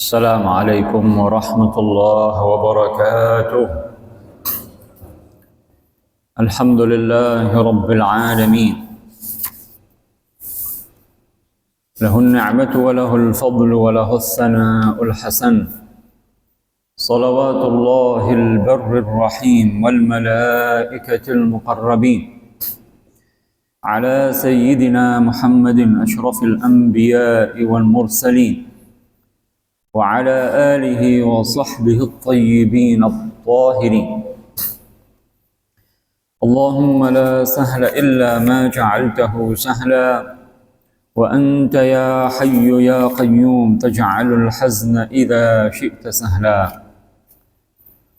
السلام عليكم ورحمة الله وبركاته. الحمد لله رب العالمين، له النعمة وله الفضل وله الثناء الحسن، صلوات الله البر الرحيم والملائكة المقربين على سيدنا محمد أشرف الأنبياء والمرسلين وعلى آله وصحبه الطيبين الطاهرين. اللهم لا سهل إلا ما جعلته سهلا، وأنت يا حي يا قيوم تجعل الحزن إذا شئت سهلا.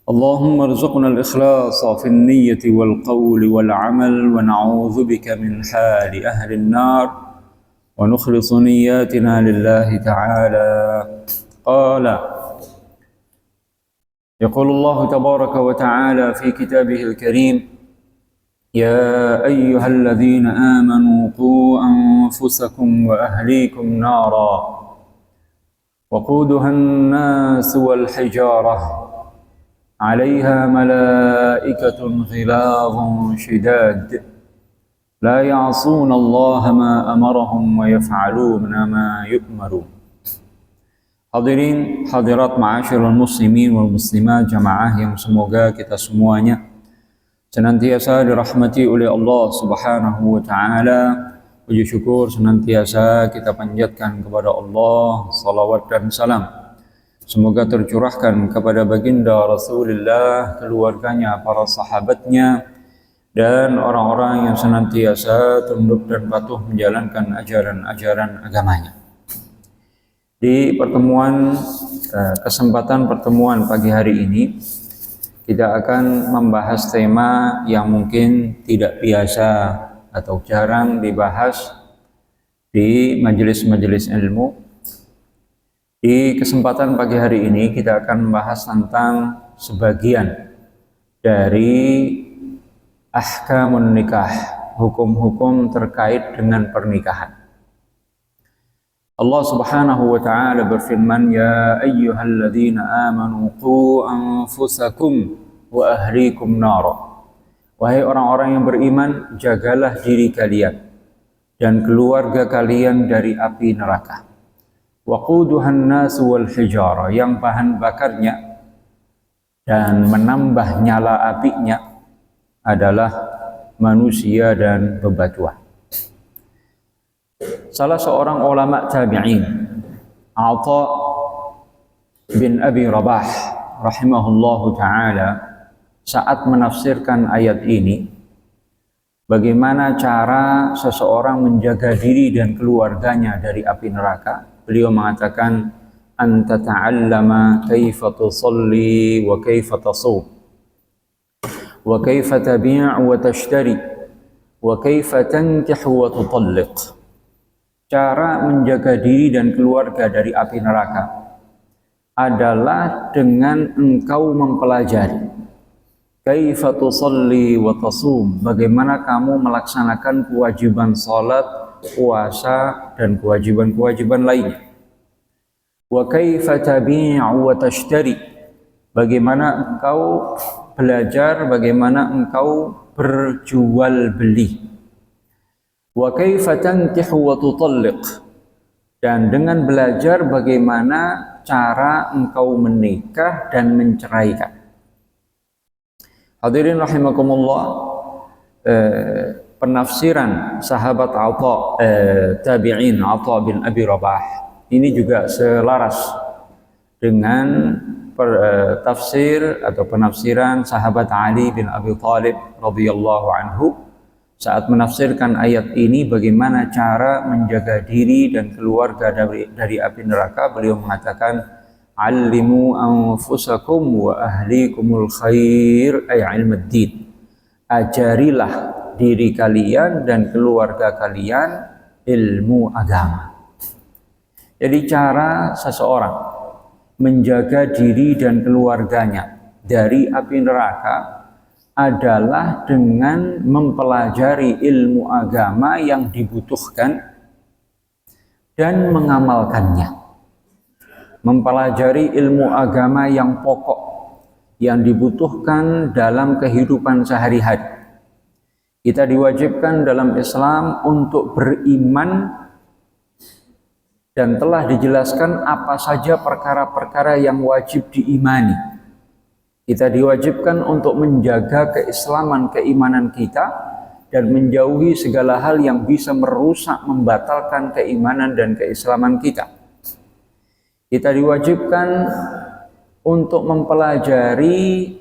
اللهم ارزقنا الإخلاص في النية والقول والعمل، ونعوذ بك من حال أهل النار، ونخلص نياتنا لله تعالى. قال يقول الله تبارك وتعالى في كتابه الكريم: يا أيها الذين آمنوا قوا أنفسكم وأهليكم نارا وقودها الناس والحجارة عليها ملائكة غلاظ شداد لا يعصون الله ما أمرهم ويفعلون ما يؤمرون. Hadirin hadirat ma'asyiral muslimin wal muslimat, jamaah yang semoga kita semuanya senantiasa dirahmati oleh Allah Subhanahu wa taala. Puji syukur senantiasa kita panjatkan kepada Allah, salawat dan salam semoga tercurahkan kepada baginda Rasulullah, keluarganya, para sahabatnya, dan orang-orang yang senantiasa tunduk dan patuh menjalankan ajaran-ajaran agamanya. Di kesempatan pertemuan pagi hari ini, kita akan membahas tema yang mungkin tidak biasa atau jarang dibahas di majelis-majelis ilmu. Di kesempatan pagi hari ini kita akan membahas tentang sebagian dari ahkamun nikah, hukum-hukum terkait dengan pernikahan. Allah Subhanahu wa taala berfirman: Ya ayyuhalladzina amanu qu anfusakum wa ahlikum nara. Wahai orang-orang yang beriman, jagalah diri kalian dan keluarga kalian dari api neraka. Waquduhan nasu wal hijara, yang bahan bakarnya dan menambah nyala apinya adalah manusia dan bebatuan. Salah seorang ulama tabi'in, Atha bin Abi Rabah rahimahullahu ta'ala, saat menafsirkan ayat ini, bagaimana cara seseorang menjaga diri dan keluarganya dari api neraka, beliau mengatakan: anta ta'allama kaifa tusalli wa kaifa tasum wa kaifa tabi' wa tashtari wa kaifa tankihu wa tutalliq. Cara menjaga diri dan keluarga dari api neraka adalah dengan engkau mempelajari kaifa tusalli wa tasum, bagaimana kamu melaksanakan kewajiban salat, puasa, dan kewajiban-kewajiban lainnya. Wa kaifa tabi'u wa tashtari, bagaimana engkau belajar, bagaimana engkau berjual beli. Wa kaifa tankihu wa tutalliq, dan dengan belajar bagaimana cara engkau menikah dan menceraikan. Hadirin rahimakumullah, penafsiran sahabat tabi'in Atha bin Abi Rabah ini juga selaras dengan tafsir atau penafsiran sahabat Ali bin Abi Thalib radhiyallahu anhu saat menafsirkan ayat ini, bagaimana cara menjaga diri dan keluarga dari api neraka. Beliau mengatakan: allimu anfusakum wa ahlikumul khair ay ilmuddin. Ajarilah diri kalian dan keluarga kalian ilmu agama. Jadi cara seseorang menjaga diri dan keluarganya dari api neraka adalah dengan mempelajari ilmu agama yang dibutuhkan dan mengamalkannya. mempelajari ilmu agama yang pokok yang dibutuhkan dalam kehidupan sehari-hari. Kita diwajibkan dalam Islam untuk beriman, dan telah dijelaskan apa saja perkara-perkara yang wajib diimani. Kita diwajibkan untuk menjaga keislaman, keimanan kita, dan menjauhi segala hal yang bisa merusak, membatalkan keimanan dan keislaman kita. Kita diwajibkan untuk mempelajari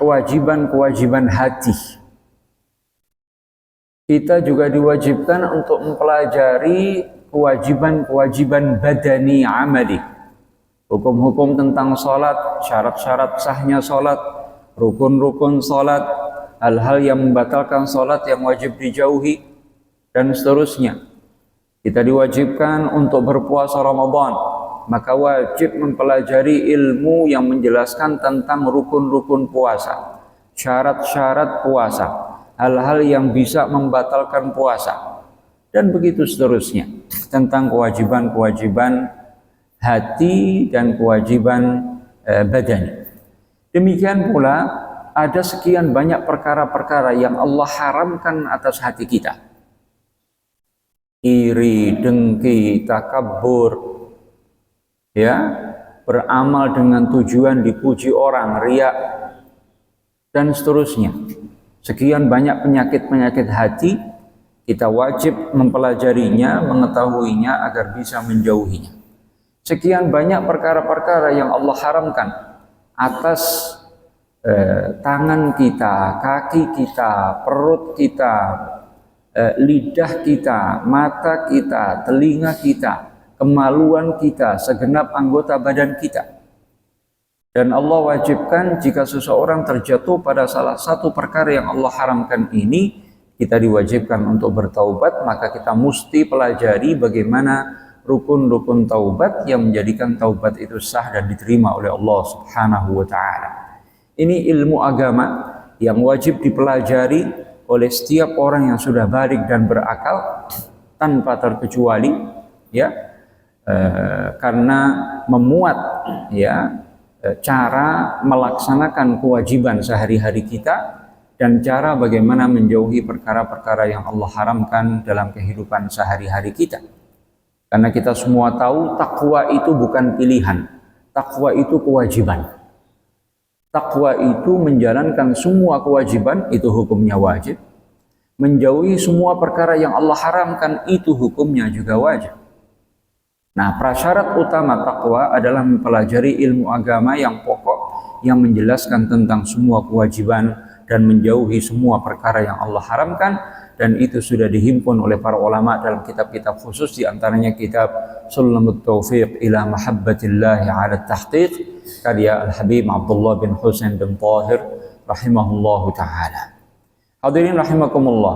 kewajiban-kewajiban hati. Kita juga diwajibkan untuk mempelajari kewajiban-kewajiban badani amali, hukum-hukum tentang salat, syarat-syarat sahnya salat, rukun-rukun salat, hal-hal yang membatalkan salat yang wajib dijauhi, dan seterusnya. Kita diwajibkan untuk berpuasa Ramadan, maka wajib mempelajari ilmu yang menjelaskan tentang rukun-rukun puasa, syarat-syarat puasa, hal-hal yang bisa membatalkan puasa, dan begitu seterusnya, tentang kewajiban-kewajiban hati dan kewajiban badani. Demikian pula ada sekian banyak perkara-perkara yang Allah haramkan atas hati kita. Iri, dengki, takabur, ya, beramal dengan tujuan dipuji orang, riya, dan seterusnya. Sekian banyak penyakit-penyakit hati. Kita wajib mempelajarinya, mengetahuinya agar bisa menjauhinya. Sekian banyak perkara-perkara yang Allah haramkan atas tangan kita, kaki kita, perut kita, lidah kita, mata kita, telinga kita, kemaluan kita, segenap anggota badan kita. Dan Allah wajibkan jika seseorang terjatuh pada salah satu perkara yang Allah haramkan ini, kita diwajibkan untuk bertaubat, maka kita mesti pelajari bagaimana rukun-rukun taubat yang menjadikan taubat itu sah dan diterima oleh Allah Subhanahu wa ta'ala. Ini ilmu agama yang wajib dipelajari oleh setiap orang yang sudah balik dan berakal tanpa terkecuali, ya, karena memuat, ya, cara melaksanakan kewajiban sehari-hari kita dan cara bagaimana menjauhi perkara-perkara yang Allah haramkan dalam kehidupan sehari-hari kita. Karena kita semua tahu takwa itu bukan pilihan, takwa itu kewajiban. Takwa itu menjalankan semua kewajiban, itu hukumnya wajib. Menjauhi semua perkara yang Allah haramkan, itu hukumnya juga wajib. Nah, prasyarat utama takwa adalah mempelajari ilmu agama yang pokok, yang menjelaskan tentang semua kewajiban dan menjauhi semua perkara yang Allah haramkan, dan itu sudah dihimpun oleh para ulama dalam kitab-kitab khusus, di antaranya kitab Sulamut Taufiq ila Mahabbatillah ala Tahqiq karya Al-Habib Abdullah bin Husain bin Tahir rahimahullahu ta'ala. Hadirin rahimakumullah,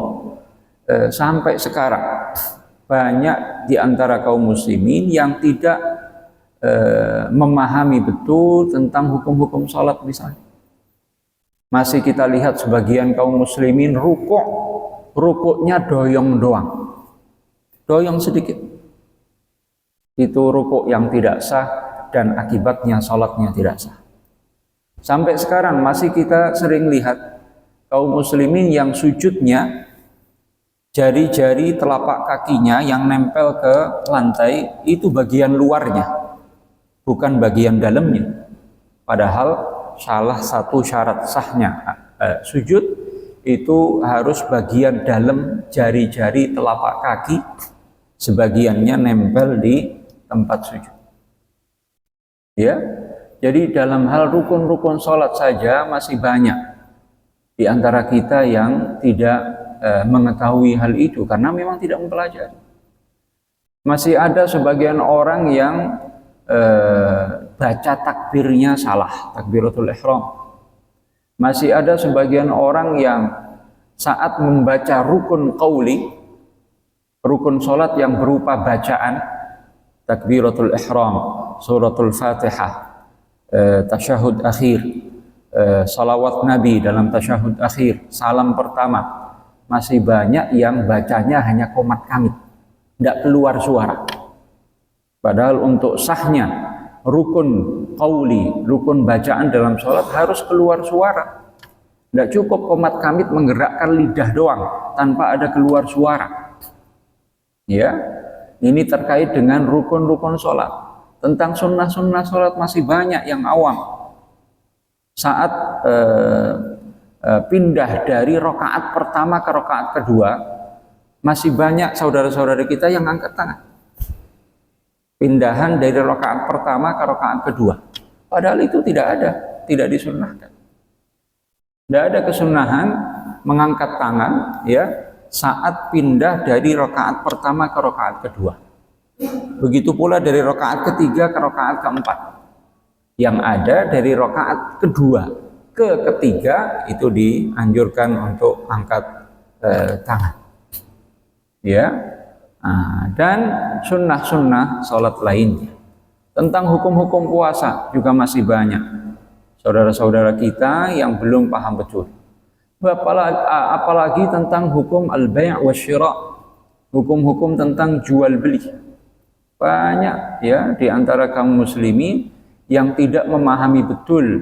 sampai sekarang banyak di antara kaum muslimin yang tidak memahami betul tentang hukum-hukum salat misalnya. Masih kita lihat sebagian kaum muslimin rukuknya doyong doang, doyong sedikit. Itu rukuk yang tidak sah dan akibatnya salatnya tidak sah. Sampai sekarang masih kita sering lihat kaum muslimin yang sujudnya jari-jari telapak kakinya yang nempel ke lantai itu bagian luarnya, bukan bagian dalamnya. Padahal salah satu syarat sahnya sujud itu harus bagian dalam jari-jari telapak kaki sebagiannya nempel di tempat sujud. Ya, jadi dalam hal rukun-rukun sholat saja masih banyak di antara kita yang tidak mengetahui hal itu karena memang tidak mempelajari. Masih ada sebagian orang yang baca takbirnya salah, takbiratul ihram. Masih ada sebagian orang yang saat membaca rukun qauli, rukun salat yang berupa bacaan takbiratul ihram, suratul Fatihah, tasyahud akhir, salawat Nabi dalam tasyahud akhir, salam pertama, masih banyak yang bacanya hanya qomat kamit, tidak keluar suara. Padahal untuk sahnya rukun qauli, rukun bacaan dalam sholat harus keluar suara. Tidak cukup qomat kamit menggerakkan lidah doang tanpa ada keluar suara. Ya, ini terkait dengan rukun-rukun sholat. Tentang sunnah-sunnah sholat masih banyak yang awam. Saat pindah dari rakaat pertama ke rakaat kedua, masih banyak saudara-saudara kita yang angkat tangan. Pindahan dari rakaat pertama ke rakaat kedua. Padahal itu tidak disunnahkan. Tidak ada kesunahan mengangkat tangan ya saat pindah dari rakaat pertama ke rakaat kedua. Begitu pula dari rakaat ketiga ke rakaat keempat. Yang ada dari rakaat kedua ke ketiga itu dianjurkan untuk angkat tangan. Ya. Dan sunnah-sunnah sholat lainnya. Tentang hukum-hukum puasa juga masih banyak saudara-saudara kita yang belum paham betul. Apalagi tentang hukum al-bai' wa syira', hukum-hukum tentang jual beli. Banyak ya di antara kaum muslimin yang tidak memahami betul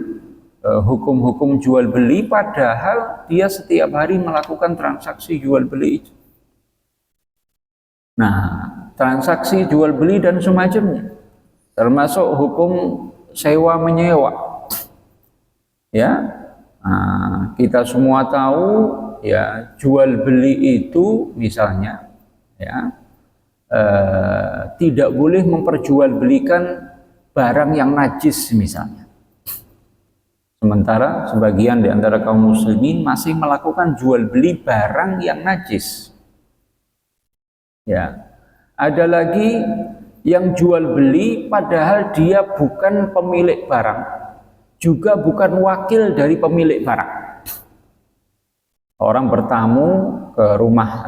hukum-hukum jual beli, padahal dia setiap hari melakukan transaksi jual beli itu. Nah, transaksi jual beli dan semacamnya, termasuk hukum sewa menyewa. Ya, kita semua tahu ya jual beli itu misalnya ya tidak boleh memperjualbelikan barang yang najis misalnya. Sementara sebagian di antara kaum muslimin masih melakukan jual beli barang yang najis. Ya, ada lagi yang jual beli padahal dia bukan pemilik barang, juga bukan wakil dari pemilik barang. Orang bertamu ke rumah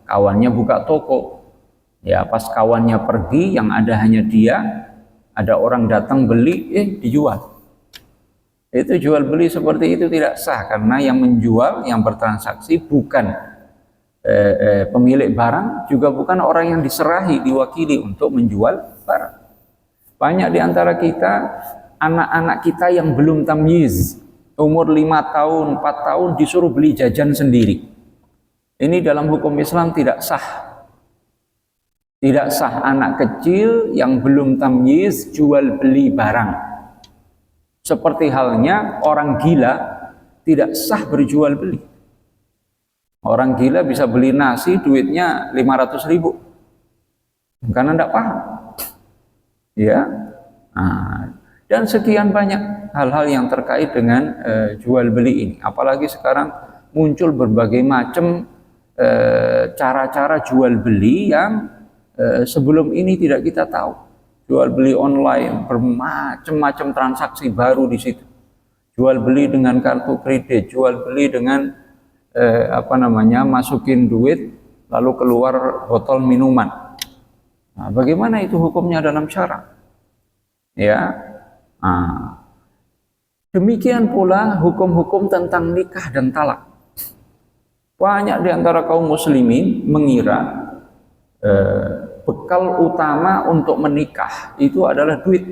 kawannya buka toko. Ya, pas kawannya pergi, yang ada hanya dia, ada orang datang beli, dijual. Itu jual beli seperti itu tidak sah, karena yang menjual, yang bertransaksi bukan pemilik barang, juga bukan orang yang diserahi, diwakili untuk menjual barang. Banyak di antara kita, anak-anak kita yang belum tamyiz, umur 5 tahun, 4 tahun disuruh beli jajan sendiri. Ini dalam hukum Islam tidak sah. Tidak sah anak kecil yang belum tamyiz jual beli barang. Seperti halnya orang gila tidak sah berjual beli. Orang gila bisa beli nasi duitnya 500.000 karena tidak paham. Ya, dan sekian banyak hal-hal yang terkait dengan jual beli ini. Apalagi sekarang muncul berbagai macam cara-cara jual beli yang sebelum ini tidak kita tahu. Jual beli online, bermacam-macam transaksi baru di situ. Jual beli dengan kartu kredit, jual beli dengan masukin duit lalu keluar botol minuman. Nah, bagaimana itu hukumnya dalam syara? Ya, demikian pula hukum-hukum tentang nikah dan talak. Banyak di antara kaum muslimin mengira bekal utama untuk menikah itu adalah duit.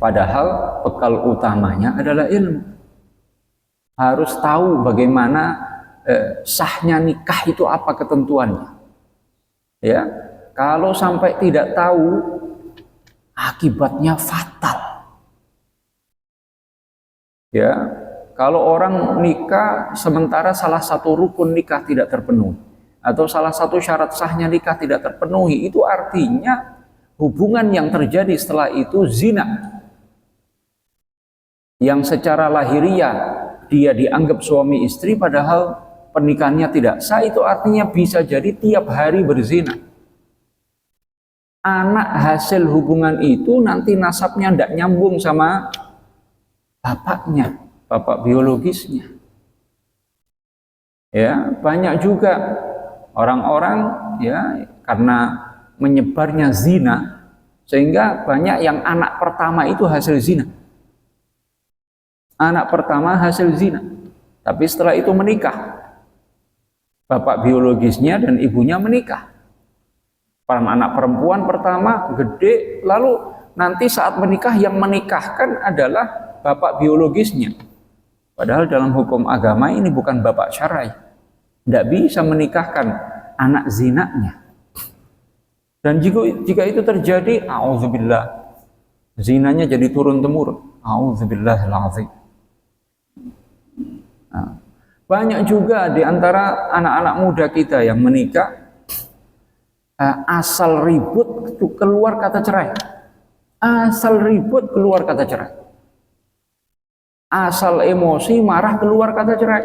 Padahal bekal utamanya adalah ilmu. Harus tahu bagaimana sahnya nikah itu apa ketentuannya. Ya, kalau sampai tidak tahu, akibatnya fatal. Ya, kalau orang nikah sementara salah satu rukun nikah tidak terpenuhi, atau salah satu syarat sahnya nikah tidak terpenuhi, itu artinya hubungan yang terjadi setelah itu zina. Yang secara lahiriah dia dianggap suami istri padahal pernikahannya tidak sah, itu artinya bisa jadi tiap hari berzina. Anak hasil hubungan itu nanti nasabnya tidak nyambung sama bapaknya, bapak biologisnya. Ya, banyak juga orang-orang ya karena menyebarnya zina sehingga banyak yang anak pertama itu hasil zina. Anak pertama hasil zina, tapi setelah itu menikah. Bapak biologisnya dan ibunya menikah. Anak perempuan pertama gede, lalu nanti saat menikah yang menikahkan adalah bapak biologisnya. Padahal dalam hukum agama ini bukan bapak syar'i. Tidak bisa menikahkan anak zinanya. Dan jika itu terjadi, auzubillah, zinanya jadi turun-temurun. Auzubillahaladzim. Nah, banyak juga di antara anak-anak muda kita yang menikah, asal ribut itu keluar kata cerai. Asal ribut keluar kata cerai. Asal emosi marah keluar kata cerai.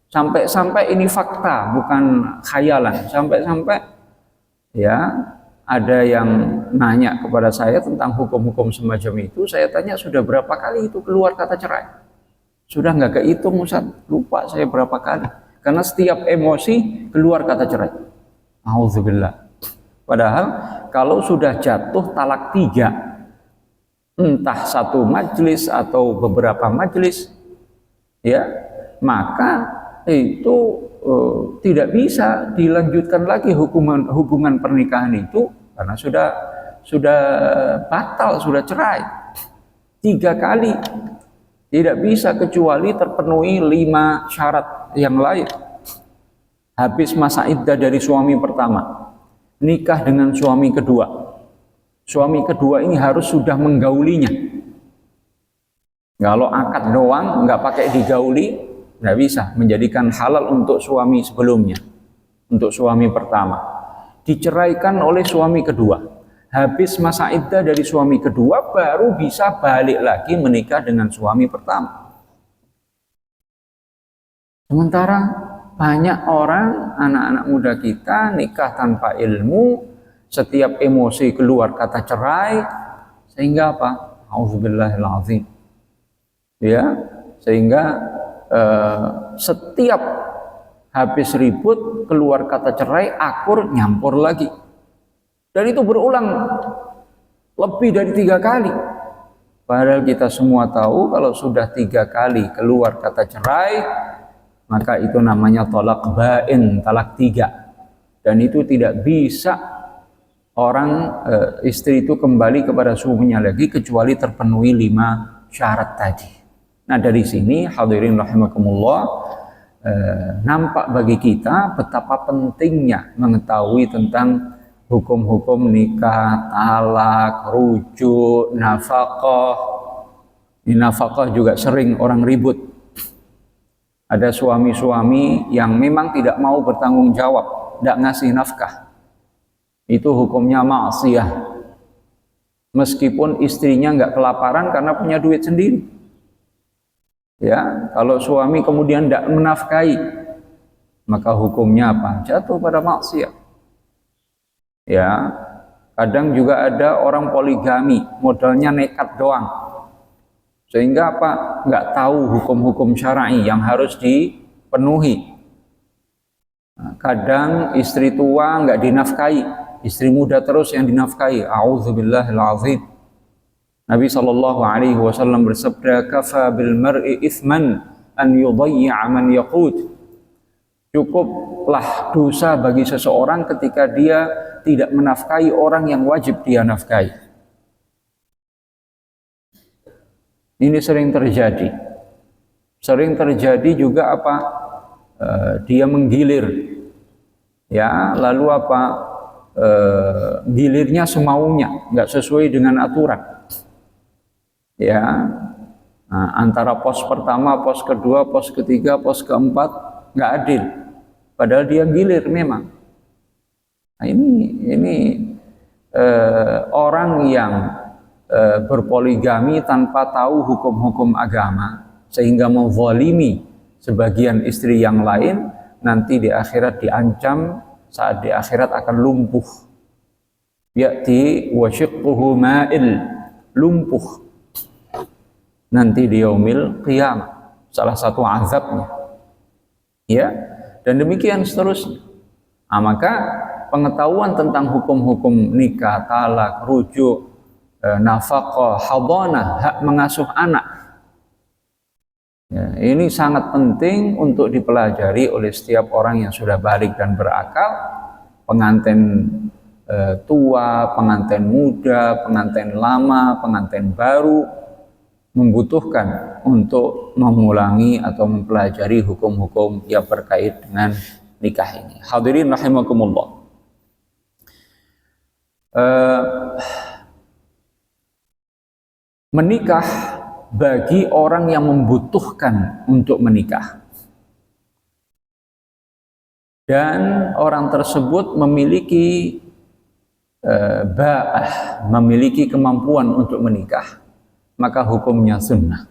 Sampai-sampai ini fakta, bukan khayalan. Sampai-sampai ya ada yang nanya kepada saya tentang hukum-hukum semacam itu. Saya tanya, sudah berapa kali itu keluar kata cerai? Sudah nggak kehitung, Ustaz. Lupa saya berapa kali. Karena setiap emosi keluar kata cerai. Auzubillah. Padahal kalau sudah jatuh talak 3, entah satu majelis atau beberapa majelis, ya, maka itu tidak bisa dilanjutkan lagi hubungan pernikahan itu karena sudah batal, sudah cerai 3 kali. Tidak bisa kecuali terpenuhi 5 syarat yang lain. Habis masa iddah dari suami pertama, nikah dengan suami kedua. Suami kedua ini harus sudah menggaulinya. Kalau akad doang, nggak pakai digauli, nggak bisa menjadikan halal untuk suami sebelumnya, untuk suami pertama. Diceraikan oleh suami kedua. Habis masa iddah dari suami kedua, baru bisa balik lagi menikah dengan suami pertama. Sementara banyak orang, anak-anak muda kita nikah tanpa ilmu, setiap emosi keluar kata cerai, sehingga apa? Auzubillahaladzim. Ya, sehingga setiap habis ribut keluar kata cerai, akur nyampur lagi. Dan itu berulang lebih dari 3 kali. Padahal kita semua tahu kalau sudah 3 kali keluar kata cerai, maka itu namanya tolak bain, talak 3. Dan itu tidak bisa orang istri itu kembali kepada suaminya lagi kecuali terpenuhi 5 syarat tadi. Nah, dari sini hadirin rahimakumullah, nampak bagi kita betapa pentingnya mengetahui tentang hukum-hukum nikah, talak, rujuk, nafkah. Di nafkah juga sering orang ribut. Ada suami-suami yang memang tidak mau bertanggung jawab, tidak ngasih nafkah. Itu hukumnya maksiyah. Meskipun istrinya nggak kelaparan karena punya duit sendiri. Ya, kalau suami kemudian tidak menafkahi, maka hukumnya apa? Jatuh pada maksiyah. Ya, kadang juga ada orang poligami, modalnya nekat doang. Sehingga apa? Nggak tahu hukum-hukum syar'i yang harus dipenuhi. Nah, kadang istri tua nggak dinafkahi, istri muda terus yang dinafkahi. A'udzubillahilazim. Nabi SAW bersabda, "Kafa bil mar'i ithman an yudayya' man yaqut." Cukuplah dosa bagi seseorang ketika dia tidak menafkahi orang yang wajib dia nafkahi. Ini sering terjadi. Sering terjadi juga apa? Dia menggilir. Ya, lalu apa? Gilirnya semaunya, nggak sesuai dengan aturan. Ya, nah, antara pos pertama, pos kedua, pos ketiga, pos keempat nggak adil. Padahal dia gilir memang. Nah, ini orang yang berpoligami tanpa tahu hukum-hukum agama sehingga menzalimi sebagian istri yang lain, nanti di akhirat diancam, saat di akhirat akan lumpuh. Ya'ti wa shiqquhu ma'il, lumpuh nanti di yaumil qiyamah, salah satu azabnya. Ya, dan demikian seterusnya. Nah, maka pengetahuan tentang hukum-hukum nikah, talak, rujuk, nafkah, hadanah, hak mengasuh anak, ya, ini sangat penting untuk dipelajari oleh setiap orang yang sudah balik dan berakal. Pengantin tua, pengantin muda, pengantin lama, pengantin baru membutuhkan untuk mengulangi atau mempelajari hukum-hukum yang berkait dengan nikah ini. Hadirin rahimakumullah. Menikah bagi orang yang membutuhkan untuk menikah dan orang tersebut memiliki ba'ah, memiliki kemampuan untuk menikah, maka hukumnya sunnah.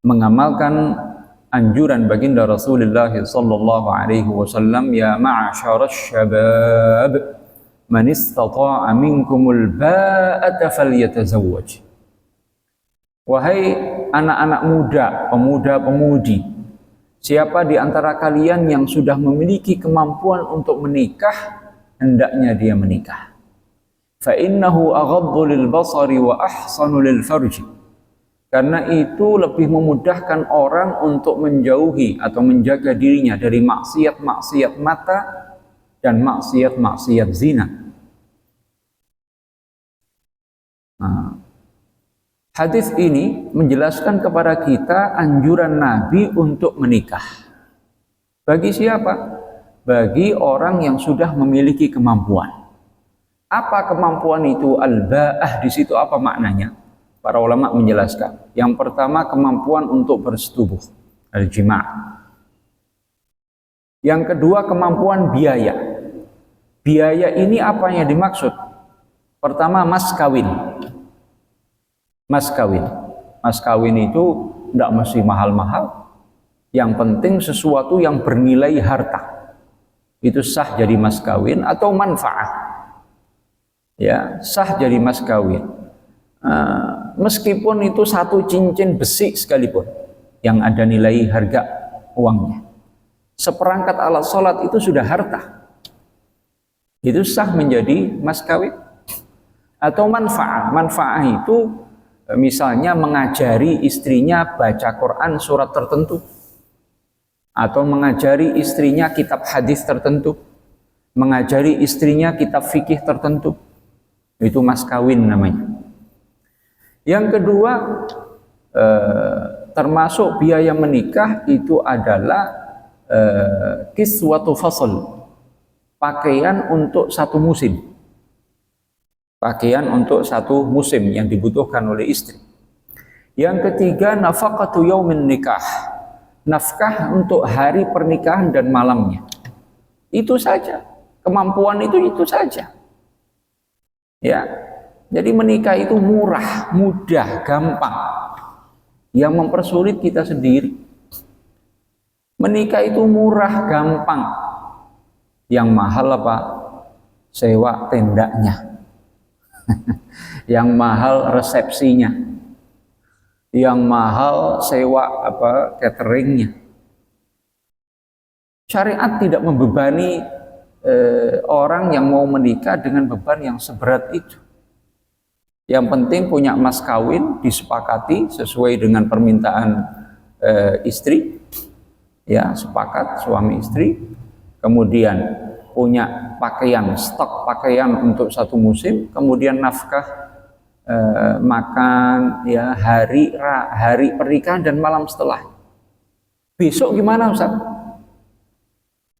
Mengamalkan anjuran baginda Rasulullah sallallahu alaihi wasallam, ya ma'asyaras syabab man istata'a minkumul ba'ata falyatazawwaj. Wahai anak-anak muda, pemuda-pemudi, siapa di antara kalian yang sudah memiliki kemampuan untuk menikah, hendaknya dia menikah. Fa innahu aghaddu lil basari wa ahsanu lil farji. Karena itu lebih memudahkan orang untuk menjauhi atau menjaga dirinya dari maksiat-maksiat mata dan maksiat-maksiat zina. Hadis ini menjelaskan kepada kita anjuran Nabi untuk menikah. Bagi siapa? Bagi orang yang sudah memiliki kemampuan. Apa kemampuan itu? Al-ba'ah di situ apa maknanya? Para ulama menjelaskan. Yang pertama, kemampuan untuk bersetubuh, al-jima'. Yang kedua, kemampuan biaya. Biaya ini apa yang dimaksud? Pertama, mas kawin. Mas kawin. Mas kawin itu tidak mesti mahal-mahal. Yang penting sesuatu yang bernilai harta. Itu sah jadi mas kawin atau manfaat. Ya, sah jadi mas kawin. Meskipun itu satu cincin besi sekalipun yang ada nilai harga uangnya. Seperangkat alat sholat itu sudah harta. Itu sah menjadi mas kawin. Atau manfaat. Manfaat itu misalnya mengajari istrinya baca Quran surat tertentu, atau mengajari istrinya kitab hadis tertentu, mengajari istrinya kitab fikih tertentu. Itu mas kawin namanya. Yang kedua, termasuk biaya menikah itu adalah kiswatu fasl, pakaian untuk satu musim. Pakaian untuk satu musim yang dibutuhkan oleh istri. Yang ketiga, nafaqatu yaumin nikah, nafkah untuk hari pernikahan dan malamnya. Itu saja, kemampuan itu saja. Ya, jadi menikah itu murah, mudah, gampang. Yang mempersulit kita sendiri. Menikah itu murah, gampang. Yang mahal apa? Sewa tendanya. Yang mahal resepsinya, yang mahal sewa cateringnya. Syariat tidak membebani orang yang mau menikah dengan beban yang seberat itu. Yang penting punya mas kawin, disepakati sesuai dengan permintaan istri, ya sepakat suami istri, kemudian punya pakaian, stok pakaian untuk satu musim, kemudian nafkah makan, ya hari pernikahan dan malam setelah. Besok gimana Ustaz?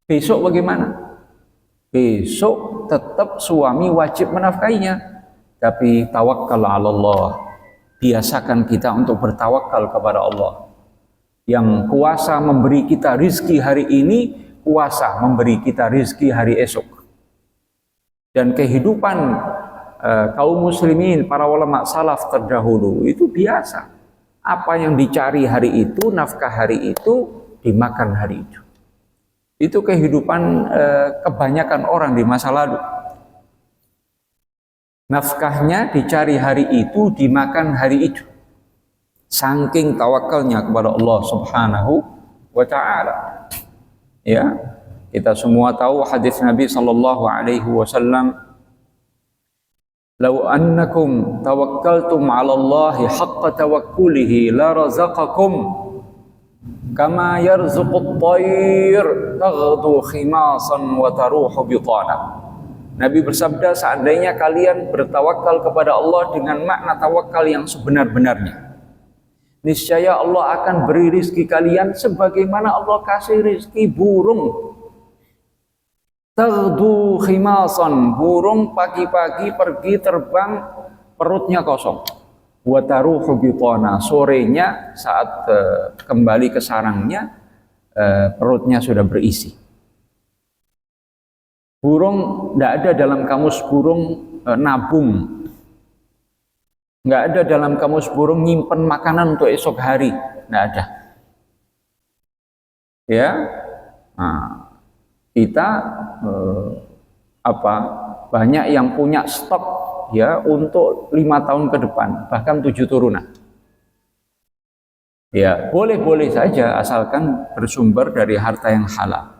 Besok bagaimana? Besok tetap suami wajib menafkahinya, tapi tawakkal 'ala Allah. Biasakan kita untuk bertawakal kepada Allah. Yang kuasa memberi kita rizki hari ini, kuasa memberi kita rizki hari esok. Dan kehidupan kaum muslimin, para ulama salaf terdahulu itu biasa. Apa yang dicari hari itu, nafkah hari itu, dimakan hari itu. Itu kehidupan kebanyakan orang di masa lalu. Nafkahnya dicari hari itu, dimakan hari itu. Saking tawakalnya kepada Allah Subhanahu wa ta'ala. Ya, kita semua tahu hadis Nabi sallallahu alaihi wasallam, "Lau annakum tawakkaltum 'ala Allahi haqqa tawakkulihi la razaqakum kama yarzuqut tayr taghdu khimasan wa taruhu bitana." Nabi bersabda, seandainya kalian bertawakal kepada Allah dengan makna tawakal yang sebenar-benarnya, niscaya Allah akan beri rizki kalian sebagaimana Allah kasih rizki burung. Taghdu khimasan, burung pagi-pagi pergi terbang perutnya kosong. Wa taruhu bitana, sorenya saat kembali ke sarangnya perutnya sudah berisi. Burung tidak ada dalam kamus burung nabung. Nggak ada dalam kamus burung nyimpen makanan untuk esok hari, nggak ada. Ya, nah, kita banyak yang punya stok ya untuk 5 tahun ke depan, bahkan 7 turunan. Ya, boleh-boleh saja asalkan bersumber dari harta yang halal.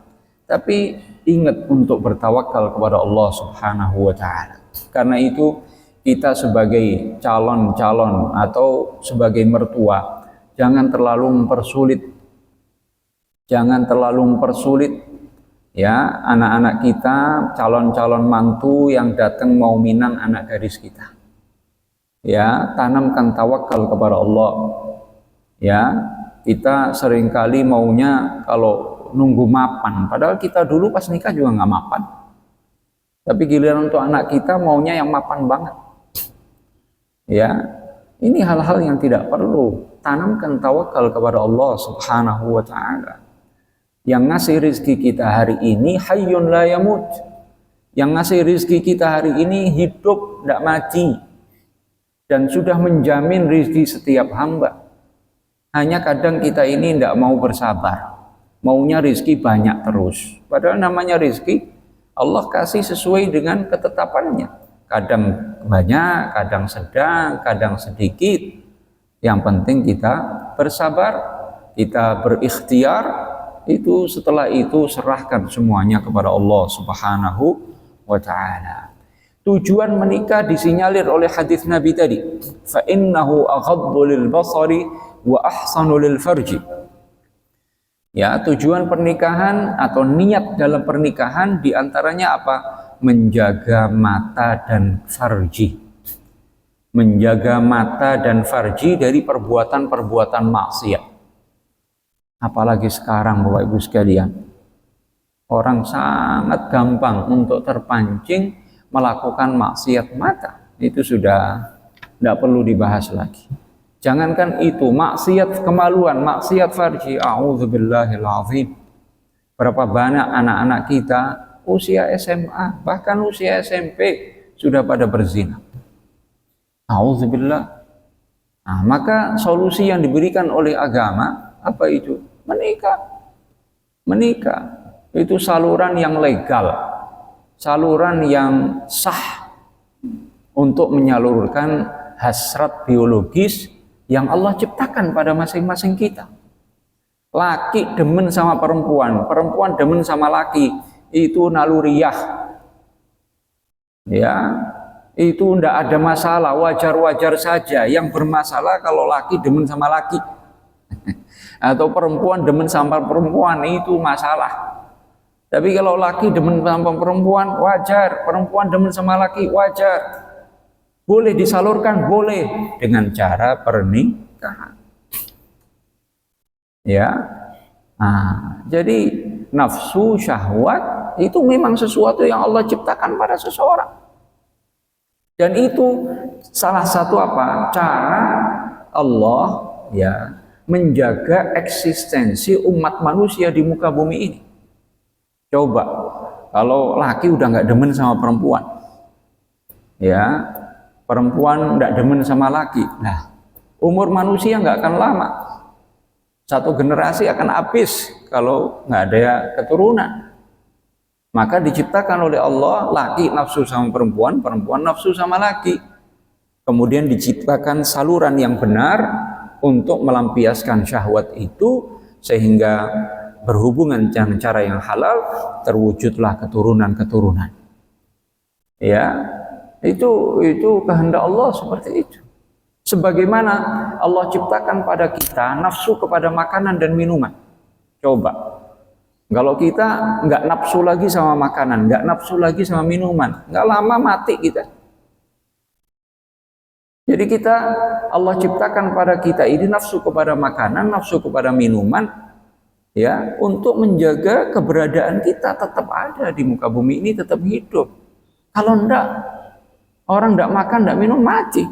Tapi ingat untuk bertawakal kepada Allah Subhanahu wa taala. Karena itu kita sebagai calon-calon atau sebagai mertua jangan terlalu mempersulit. Jangan terlalu mempersulit ya anak-anak kita, calon-calon mantu yang datang mau minang anak gadis kita. Ya, tanamkan tawakal kepada Allah. Ya, kita seringkali maunya kalau nunggu mapan, padahal kita dulu pas nikah juga nggak mapan. Tapi giliran untuk anak kita maunya yang mapan banget. Ya, ini hal-hal yang tidak perlu. Tanamkan tawakal kepada Allah Subhanahu wa taala. Yang ngasih rizki kita hari ini hayyun la yamut. Yang ngasih rizki kita hari ini hidup, tidak mati, dan sudah menjamin rizki setiap hamba. Hanya kadang kita ini tidak mau bersabar, maunya rizki banyak terus. Padahal namanya rizki Allah kasih sesuai dengan ketetapannya. Kadang banyak, kadang sedang, kadang sedikit. Yang penting kita bersabar, kita berikhtiar. Itu setelah itu serahkan semuanya kepada Allah Subhanahu wa taala. Tujuan menikah disinyalir oleh hadis Nabi tadi, fa innahu aghaddu lil basari wa ahsanu lil farji. Ya, tujuan pernikahan atau niat dalam pernikahan diantaranya apa? Menjaga mata dan farji. Menjaga mata dan farji dari perbuatan-perbuatan maksiat. Apalagi sekarang Bapak Ibu sekalian, orang sangat gampang untuk terpancing melakukan maksiat mata. Itu sudah tidak perlu dibahas lagi. Jangankan itu, maksiat kemaluan, maksiat farji, a'udzubillahil azim. Berapa banyak anak-anak kita usia SMA, bahkan usia SMP sudah pada berzina. A'udzubillah. Nah, maka solusi yang diberikan oleh agama apa itu? Menikah. Menikah itu saluran yang legal, saluran yang sah untuk menyalurkan hasrat biologis yang Allah ciptakan pada masing-masing kita. Laki demen sama perempuan, perempuan demen sama laki, itu naluriah. Ya, itu ndak ada masalah, wajar-wajar saja. Yang bermasalah kalau laki demen sama laki atau perempuan demen sama perempuan, itu masalah. Tapi kalau laki demen sama perempuan, wajar. Perempuan demen sama laki, wajar. Boleh disalurkan, boleh dengan cara pernikahan. Ya, nah, jadi nafsu syahwat itu memang sesuatu yang Allah ciptakan pada seseorang. Dan itu salah satu apa? Cara Allah ya menjaga eksistensi umat manusia di muka bumi ini. Coba kalau laki udah nggak demen sama perempuan, ya perempuan nggak demen sama laki, nah umur manusia nggak akan lama, satu generasi akan habis kalau nggak ada keturunan. Maka diciptakan oleh Allah laki nafsu sama perempuan, perempuan nafsu sama laki. Kemudian diciptakan saluran yang benar untuk melampiaskan syahwat itu sehingga berhubungan dengan cara yang halal terwujudlah keturunan-keturunan. Ya, itu kehendak Allah seperti itu. Sebagaimana Allah ciptakan pada kita nafsu kepada makanan dan minuman. Coba, Kalau kita nggak nafsu lagi sama makanan, nggak nafsu lagi sama minuman, nggak lama mati kita. Jadi kita, Allah ciptakan pada kita ini nafsu kepada makanan, nafsu kepada minuman, ya, untuk menjaga keberadaan kita tetap ada di muka bumi ini, tetap hidup. Kalau enggak, orang enggak makan, enggak minum, mati.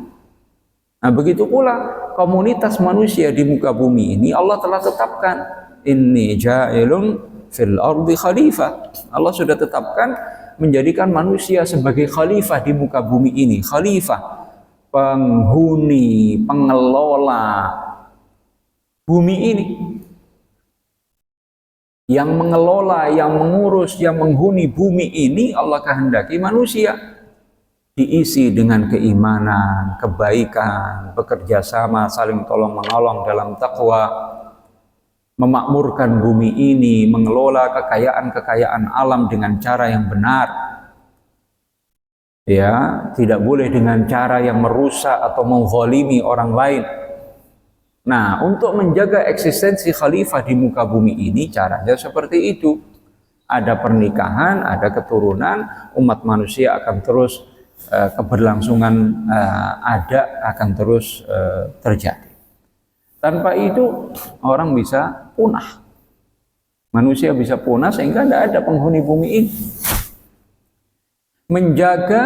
Nah, begitu pula komunitas manusia di muka bumi ini Allah telah tetapkan, inni ja'ilun fil ardi khalifah. Allah sudah tetapkan menjadikan manusia sebagai khalifah di muka bumi ini, khalifah, penghuni, pengelola bumi ini. Yang mengelola, yang mengurus, yang menghuni bumi ini Allah kehendaki manusia diisi dengan keimanan, kebaikan, bekerja sama, saling tolong menolong dalam takwa, memakmurkan bumi ini, mengelola kekayaan-kekayaan alam dengan cara yang benar. Ya, tidak boleh dengan cara yang merusak atau menzalimi orang lain. Nah, untuk menjaga eksistensi khalifah di muka bumi ini caranya seperti itu. Ada pernikahan, ada keturunan, umat manusia akan terus keberlangsungan akan terus terjadi. Tanpa itu orang bisa punah. Manusia bisa punah sehingga tidak ada penghuni bumi ini. Menjaga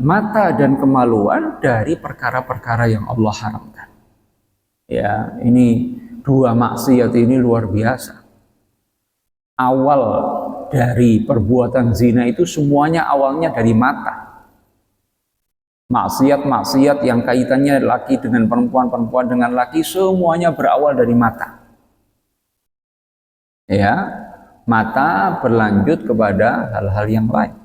mata dan kemaluan dari perkara-perkara yang Allah haramkan. Ya, ini dua maksiat ini luar biasa. Awal dari perbuatan zina itu semuanya awalnya dari mata. Maksiat-maksiat yang kaitannya laki dengan perempuan, perempuan dengan laki, semuanya berawal dari mata. Ya, mata berlanjut kepada hal-hal yang lain.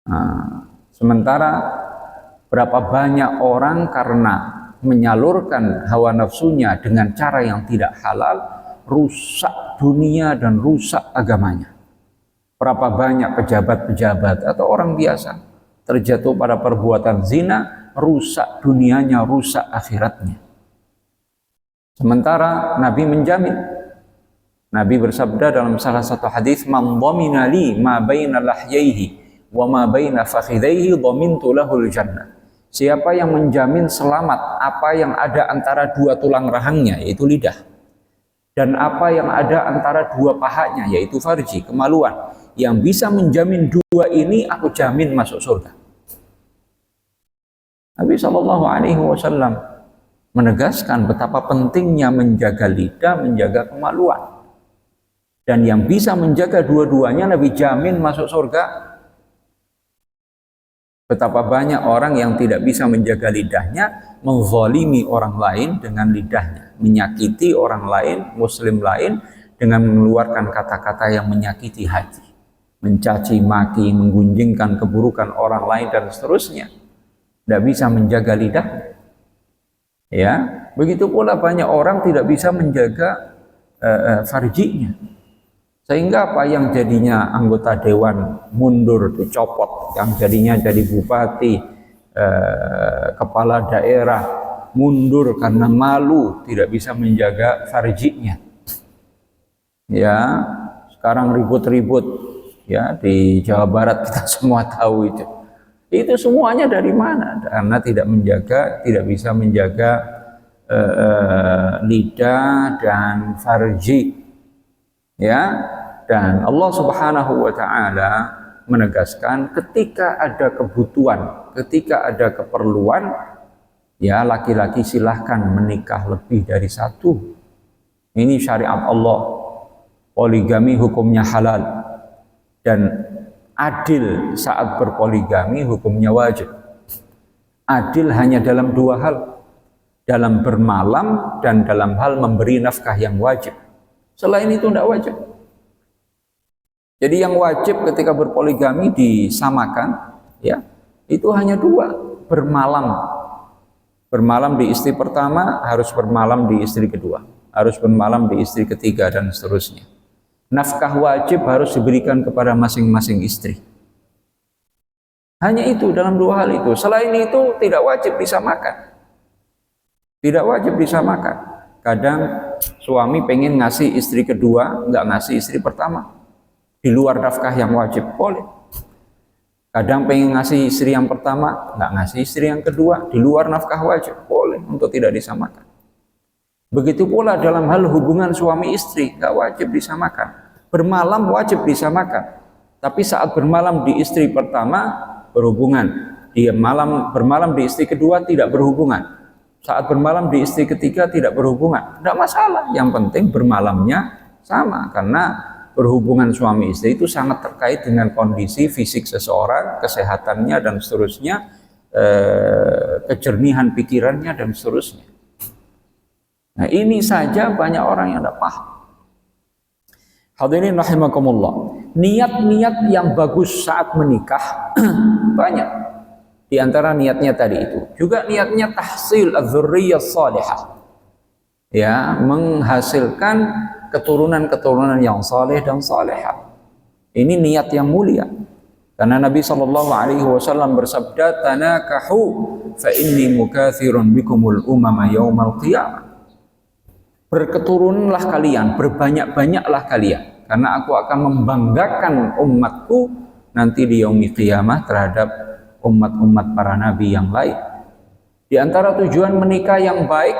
Nah, sementara berapa banyak orang karena menyalurkan hawa nafsunya dengan cara yang tidak halal, rusak dunia dan rusak agamanya. Berapa banyak pejabat-pejabat atau orang biasa terjatuh pada perbuatan zina, rusak dunianya, rusak akhiratnya. Sementara Nabi menjamin, Nabi bersabda dalam salah satu hadis, "Man dhamina li ma baina lahyaihi wa ma baina fakhidaihi dhamintu lahul jannah." Siapa yang menjamin selamat apa yang ada antara dua tulang rahangnya, yaitu lidah, dan apa yang ada antara dua pahanya, yaitu farji, kemaluan, yang bisa menjamin dua ini, aku jamin masuk surga. Nabi SAW menegaskan betapa pentingnya menjaga lidah, menjaga kemaluan. Dan yang bisa menjaga dua-duanya Nabi jamin masuk surga. Betapa banyak orang yang tidak bisa menjaga lidahnya, menzalimi orang lain dengan lidahnya, menyakiti orang lain, muslim lain, dengan mengeluarkan kata-kata yang menyakiti hati, mencaci maki, menggunjingkan keburukan orang lain dan seterusnya. Tidak bisa menjaga lidah. Ya, begitu pula banyak orang tidak bisa menjaga farjinya. Sehingga apa yang jadinya anggota dewan mundur, dicopot, yang jadinya jadi bupati, kepala daerah mundur karena malu tidak bisa menjaga farjinya. Ya, sekarang ribut-ribut ya di Jawa Barat, kita semua tahu itu. Itu semuanya dari mana? Karena tidak bisa menjaga lidah dan farji. Ya, dan Allah Subhanahu wa taala menegaskan ketika ada kebutuhan, ketika ada keperluan, ya laki-laki silahkan menikah lebih dari satu. Ini syariat Allah. Poligami hukumnya halal dan adil saat berpoligami hukumnya wajib. Adil hanya dalam dua hal, dalam bermalam dan dalam hal memberi nafkah yang wajib. Selain itu tidak wajib. Jadi yang wajib ketika berpoligami disamakan, ya, itu hanya dua, bermalam. Bermalam di istri pertama, harus bermalam di istri kedua, harus bermalam di istri ketiga, dan seterusnya. Nafkah wajib harus diberikan kepada masing-masing istri. Hanya itu, dalam dua hal itu. Selain itu tidak wajib disamakan. Tidak wajib disamakan. Kadang Suami pengen ngasih istri kedua, nggak ngasih istri pertama. Di luar nafkah yang wajib, boleh. Kadang pengen ngasih istri yang pertama, nggak ngasih istri yang kedua, di luar nafkah wajib, boleh untuk tidak disamakan. Begitu pula dalam hal hubungan suami istri, nggak wajib disamakan. Bermalam wajib disamakan. Tapi saat bermalam di istri pertama, berhubungan. Dia bermalam di istri kedua, tidak berhubungan. Saat bermalam di istri ketiga tidak berhubungan, tidak masalah. Yang penting bermalamnya sama, karena berhubungan suami istri itu sangat terkait dengan kondisi fisik seseorang, kesehatannya dan seterusnya, kejernihan pikirannya dan seterusnya. Nah, ini saja banyak orang yang tidak paham. Hadirin rahimakumullah, niat-niat yang bagus saat menikah banyak. Di antara niatnya tadi itu juga niatnya tahsil az-dzurriyyah salihah, ya, menghasilkan keturunan-keturunan yang saleh dan salihah. Ini niat yang mulia, karena Nabi SAW bersabda, tanakahu fa inni mukatsirun bikumul umama yaumal qiyamah. Berketurunanlah kalian, berbanyak-banyaklah kalian, karena aku akan membanggakan umatku nanti di yaumil qiyamah terhadap umat-umat para nabi yang lain. Di antara tujuan menikah yang baik,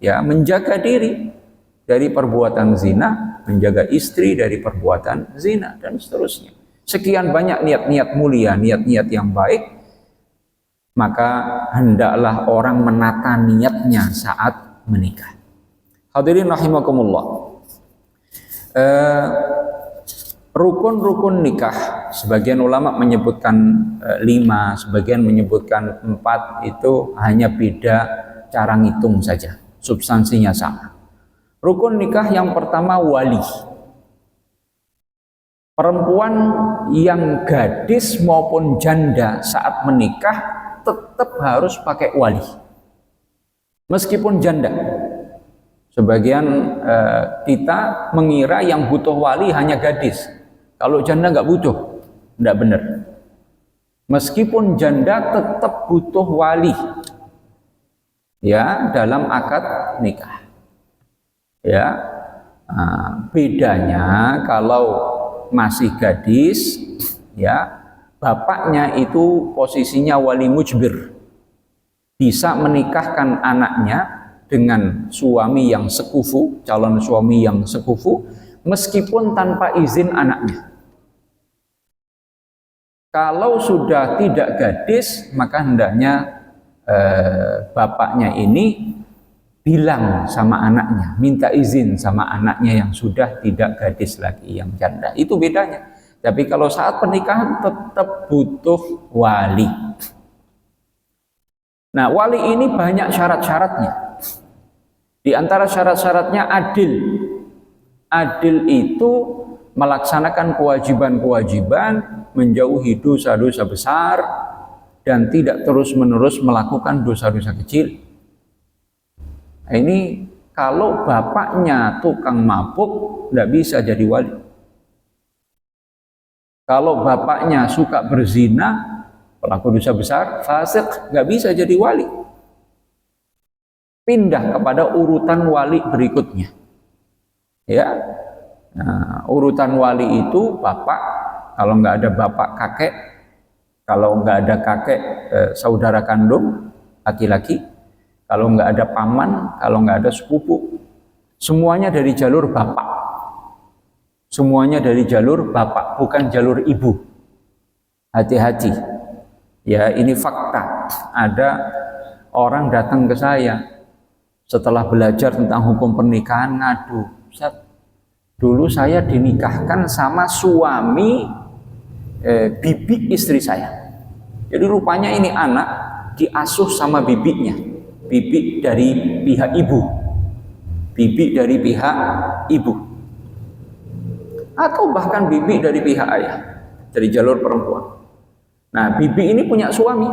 ya, menjaga diri dari perbuatan zina, menjaga istri dari perbuatan zina dan seterusnya. Sekian banyak niat-niat mulia, niat-niat yang baik, maka hendaklah orang menata niatnya saat menikah. Hadirin rahimakumullah. Rukun-rukun nikah, sebagian ulama menyebutkan 5, sebagian menyebutkan 4, itu hanya beda cara ngitung saja, substansinya sama. Rukun nikah yang pertama, wali. Perempuan yang gadis maupun janda saat menikah tetap harus pakai wali, meskipun janda. Sebagian kita mengira yang butuh wali hanya gadis. Kalau janda nggak butuh, nggak benar. Meskipun janda tetap butuh wali, ya, dalam akad nikah. Ya, bedanya kalau masih gadis, ya, bapaknya itu posisinya wali mujbir, bisa menikahkan anaknya dengan suami yang sekufu, calon suami yang sekufu, meskipun tanpa izin anaknya. Kalau sudah tidak gadis, maka hendaknya bapaknya ini bilang sama anaknya, minta izin sama anaknya yang sudah tidak gadis lagi, yang janda. Itu bedanya. Tapi kalau saat pernikahan tetap butuh wali. Nah, wali ini banyak syarat-syaratnya. Di antara syarat-syaratnya adil. Adil itu melaksanakan kewajiban-kewajiban, menjauhi dosa-dosa besar, dan tidak terus-menerus melakukan dosa-dosa kecil. Nah, ini kalau bapaknya tukang mabuk, tidak bisa jadi wali. Kalau bapaknya suka berzina, pelaku dosa besar, fasik, nggak bisa jadi wali. Pindah kepada urutan wali berikutnya. Ya, nah, urutan wali itu bapak, kalau nggak ada bapak kakek, kalau nggak ada kakek saudara kandung laki-laki, kalau nggak ada paman, kalau nggak ada sepupu, semuanya dari jalur bapak. Semuanya dari jalur bapak, bukan jalur ibu. Hati-hati. Ya, ini fakta. Ada orang datang ke saya setelah belajar tentang hukum pernikahan, ngadu, Ustaz, dulu saya dinikahkan sama suami bibi istri saya. Jadi rupanya ini anak diasuh sama bibinya, bibi dari pihak ibu, bibi dari pihak ibu, atau bahkan bibi dari pihak ayah, dari jalur perempuan. Nah, bibi ini punya suami.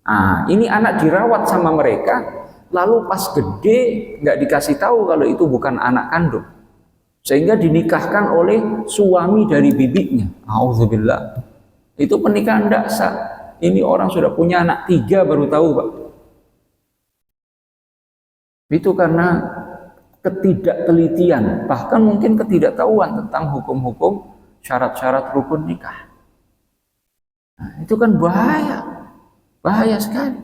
Nah, ini anak dirawat sama mereka. Lalu pas gede nggak dikasih tahu kalau itu bukan anak kandung, sehingga dinikahkan oleh suami dari bibinya. Auzubillah. Itu pernikahan tidak sah. Ini orang sudah punya anak 3 baru tahu, Pak. Itu karena ketidaktelitian, bahkan mungkin ketidaktahuan tentang hukum-hukum syarat-syarat rukun nikah. Nah, itu kan bahaya sekali.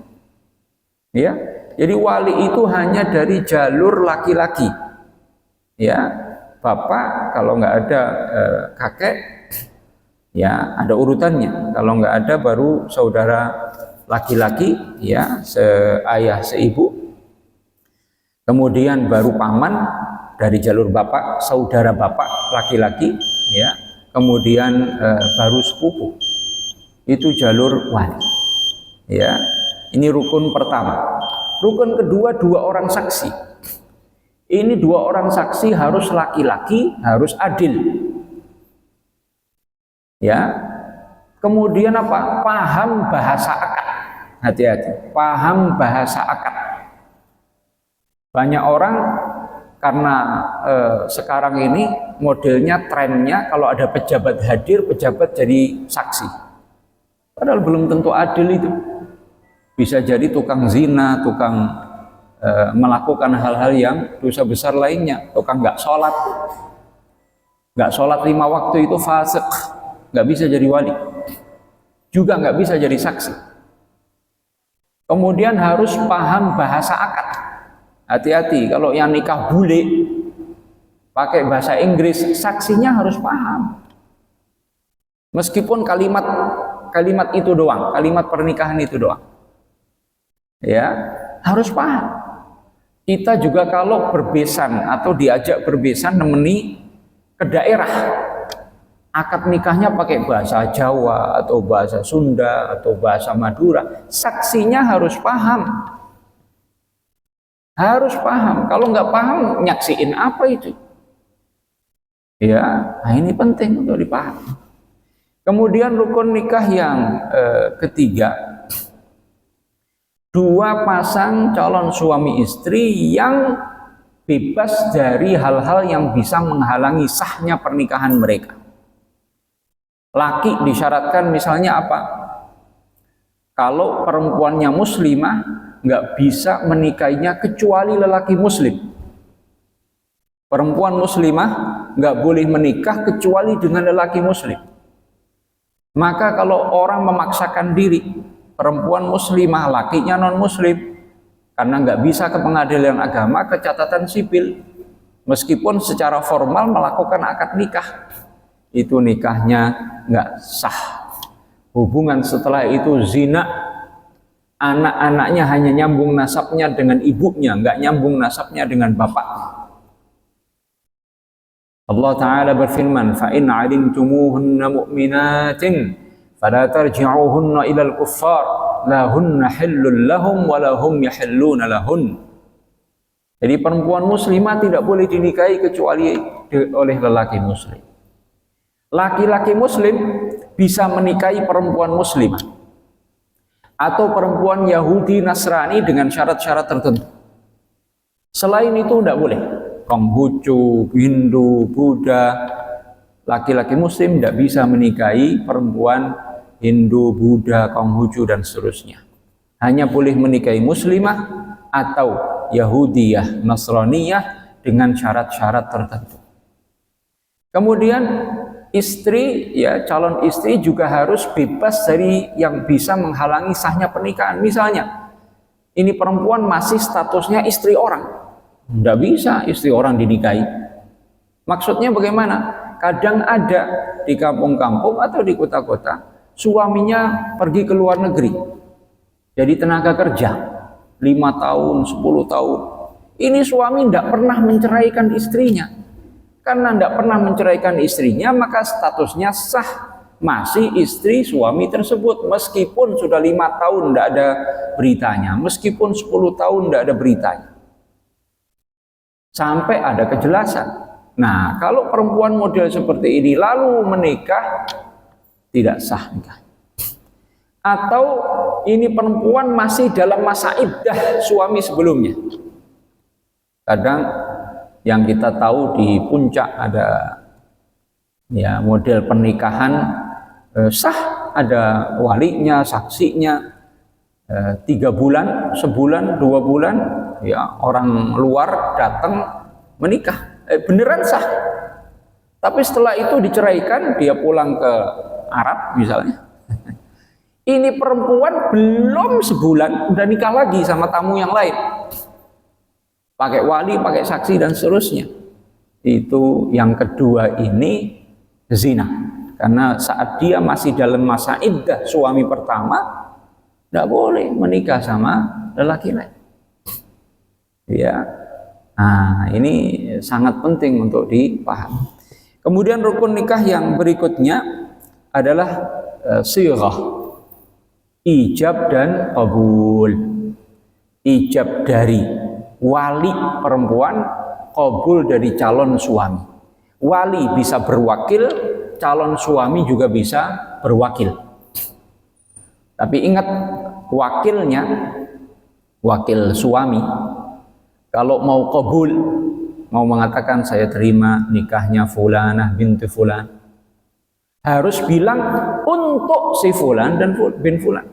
Ya, jadi wali itu hanya dari jalur laki-laki. Ya, bapak kalau nggak ada kakek, ya ada urutannya. Kalau nggak ada baru saudara laki-laki, ya seayah seibu. Kemudian baru paman dari jalur bapak, saudara bapak laki-laki, ya. Kemudian baru sepupu. Itu jalur wali. Ya. Ini rukun pertama. Rukun kedua, 2 orang saksi. Ini 2 orang saksi harus laki-laki, harus adil. Ya. Kemudian apa? Paham bahasa akad. Hati-hati. Paham bahasa akad. Banyak orang karena sekarang ini modelnya, trennya kalau ada pejabat hadir, pejabat jadi saksi. Padahal belum tentu adil itu. Bisa jadi tukang zina, tukang melakukan hal-hal yang dosa besar lainnya. Tukang nggak sholat 5 waktu itu fasik, nggak bisa jadi wali. Juga nggak bisa jadi saksi. Kemudian harus paham bahasa akad. Hati-hati, kalau yang nikah bule pakai bahasa Inggris, saksinya harus paham. Meskipun kalimat itu doang, kalimat pernikahan itu doang. Ya, harus paham. Kita juga kalau berbesan atau diajak berbesan nemeni ke daerah, akad nikahnya pakai bahasa Jawa atau bahasa Sunda atau bahasa Madura, saksinya harus paham. Harus paham. Kalau nggak paham, nyaksiin apa itu? Ya, nah ini penting untuk dipahami. Kemudian rukun nikah yang ketiga, 2 pasang calon suami istri yang bebas dari hal-hal yang bisa menghalangi sahnya pernikahan mereka. Laki disyaratkan misalnya apa? Kalau perempuannya muslimah, nggak bisa menikahinya kecuali lelaki muslim. Perempuan muslimah nggak boleh menikah kecuali dengan lelaki muslim. Maka kalau orang memaksakan diri, perempuan muslimah, lakinya non muslim, karena nggak bisa ke pengadilan agama, ke catatan sipil, meskipun secara formal melakukan akad nikah, itu nikahnya nggak sah. Hubungan setelah itu zina. Anak-anaknya hanya nyambung nasabnya dengan ibunya, nggak nyambung nasabnya dengan bapaknya. Allah Ta'ala berfirman, فَإِنْ عَلِمْتُمُوهُنَّ مُؤْمِنَاتٍ فَلَا تَرْجِعُوهُنَّ إِلَى الْكُفَّارِ لَا هُنَّ حِلٌّ لَهُمْ وَلَا هُمْ يَحِلُّونَ لَهُنَّ. Jadi perempuan muslimah tidak boleh dinikahi kecuali oleh lelaki muslim. Laki-laki muslim bisa menikahi perempuan muslimah atau perempuan Yahudi Nasrani dengan syarat-syarat tertentu. Selain itu tidak boleh. Konghucu, Hindu, Buddha, laki-laki muslim tidak bisa menikahi perempuan Hindu, Buddha, Konghucu dan seterusnya. Hanya boleh menikahi muslimah atau Yahudiyah, Nasraniyah dengan syarat-syarat tertentu. Kemudian istri, ya calon istri juga harus bebas dari yang bisa menghalangi sahnya pernikahan. Misalnya, ini perempuan masih statusnya istri orang, tidak bisa istri orang dinikahi. Maksudnya bagaimana? Kadang ada di kampung-kampung atau di kota-kota, suaminya pergi ke luar negeri, jadi tenaga kerja, 5 tahun, 10 tahun. Ini suami tidak pernah menceraikan istrinya. Karena tidak pernah menceraikan istrinya, maka statusnya sah, masih istri suami tersebut, meskipun sudah 5 tahun tidak ada beritanya, meskipun 10 tahun tidak ada beritanya, sampai ada kejelasan. Nah, kalau perempuan model seperti ini lalu menikah, tidak sah nikah. Atau ini perempuan masih dalam masa iddah suami sebelumnya. Kadang yang kita tahu di puncak ada ya model pernikahan sah, ada walinya, saksinya, 3 bulan, sebulan, 2 bulan, ya orang luar datang menikah, beneran sah. Tapi setelah itu diceraikan, dia pulang ke Arab misalnya. Ini perempuan belum sebulan udah nikah lagi sama tamu yang lain. Pakai wali, pakai saksi dan seterusnya. Itu yang kedua ini zina. Karena saat dia masih dalam masa iddah suami pertama, tidak boleh menikah sama lelaki lain. Ya. Nah, ini sangat penting untuk dipahami. Kemudian rukun nikah yang berikutnya adalah sighah, ijab dan qabul. Ijab dari wali perempuan, qabul dari calon suami. Wali bisa berwakil, calon suami juga bisa berwakil. Tapi ingat, wakilnya, wakil suami, kalau mau qabul, mau mengatakan saya terima nikahnya fulanah binti fulan, harus bilang untuk si fulan dan bin fulan.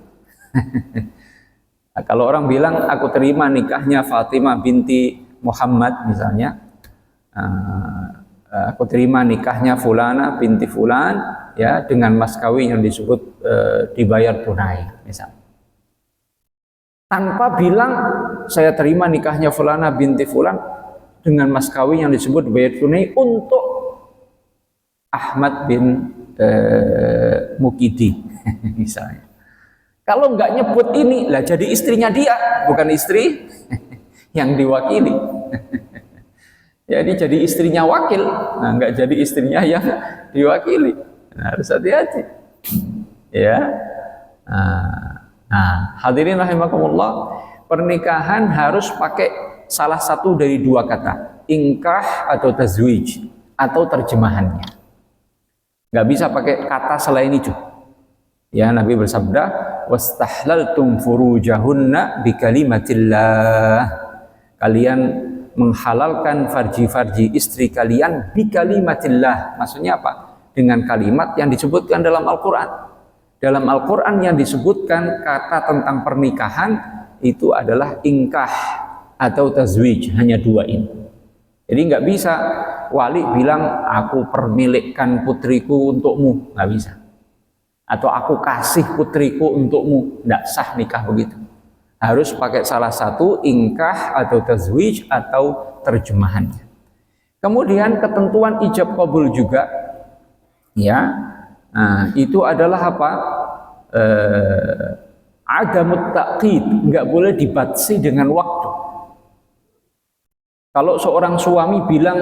Nah, kalau orang bilang aku terima nikahnya Fatimah binti Muhammad misalnya, aku terima nikahnya fulana binti fulan ya dengan mas kawin yang disebut dibayar tunai misalnya. Tanpa bilang saya terima nikahnya fulana binti fulan dengan mas kawin yang disebut bayar tunai untuk Ahmad bin Mukidi misalnya. Kalau nggak nyebut ini lah jadi istrinya dia, bukan istri yang diwakili. Jadi istrinya wakil, nah nggak jadi istrinya yang diwakili. Nah, harus hati-hati. Ya. Nah, hadirin rahimakumullah, pernikahan harus pakai salah satu dari dua kata, ingkah atau tazwij, atau terjemahannya. Nggak bisa pakai kata selain itu. Ya, Nabi bersabda, wastahlaltum furujahunna bikalimatillah. Kalian menghalalkan farji-farji istri kalian bikalimatillah. Maksudnya apa? Dengan kalimat yang disebutkan dalam Al-Quran. Dalam Al-Quran yang disebutkan kata tentang pernikahan itu adalah ingkah atau tazwij, hanya dua ini. Jadi nggak bisa wali bilang aku permilikkan putriku untukmu, nggak bisa. Atau aku kasih putriku untukmu, nggak sah nikah begitu. Harus pakai salah satu ingkah atau tazwij atau terjemahannya. Kemudian ketentuan ijab qabul juga, ya, nah, itu adalah apa? Adamut ta'qid, nggak boleh dibatasi dengan waktu. Kalau seorang suami bilang,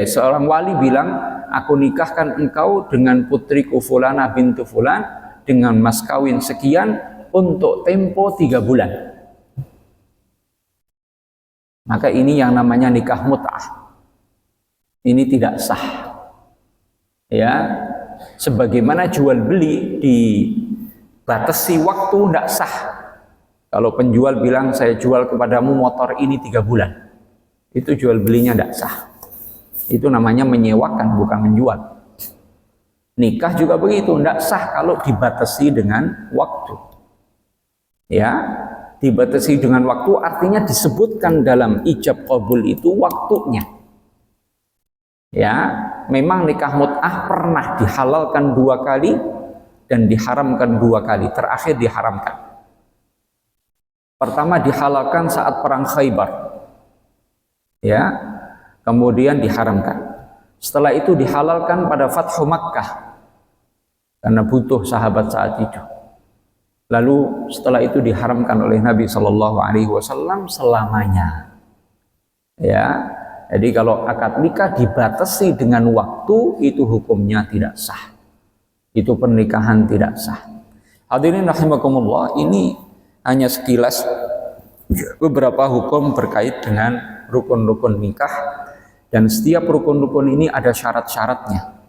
seorang wali bilang, aku nikahkan engkau dengan putriku fulana bintu fulan dengan mas kawin sekian untuk tempo 3 bulan. Maka ini yang namanya nikah mut'ah. Ini tidak sah. Ya, sebagaimana jual beli dibatasi waktu tidak sah. Kalau penjual bilang saya jual kepadamu motor ini 3 bulan. Itu jual belinya tidak sah. Itu namanya menyewakan, bukan menjual. Nikah juga begitu, tidak sah kalau dibatasi dengan waktu. Ya, dibatasi dengan waktu artinya disebutkan dalam ijab qabul itu waktunya. Ya, memang nikah mut'ah pernah dihalalkan 2 kali dan diharamkan 2 kali. Terakhir diharamkan. Pertama dihalalkan saat perang Khaybar. Ya, kemudian diharamkan. Setelah itu dihalalkan pada Fathu Makkah karena butuh sahabat saat itu. Lalu setelah itu diharamkan oleh Nabi Shallallahu Alaihi Wasallam selamanya. Ya, jadi kalau akad nikah dibatasi dengan waktu itu hukumnya tidak sah. Itu pernikahan tidak sah. Hadirin rahimakumullah, ini hanya sekilas beberapa hukum berkait dengan rukun-rukun nikah, dan setiap rukun-rukun ini ada syarat-syaratnya,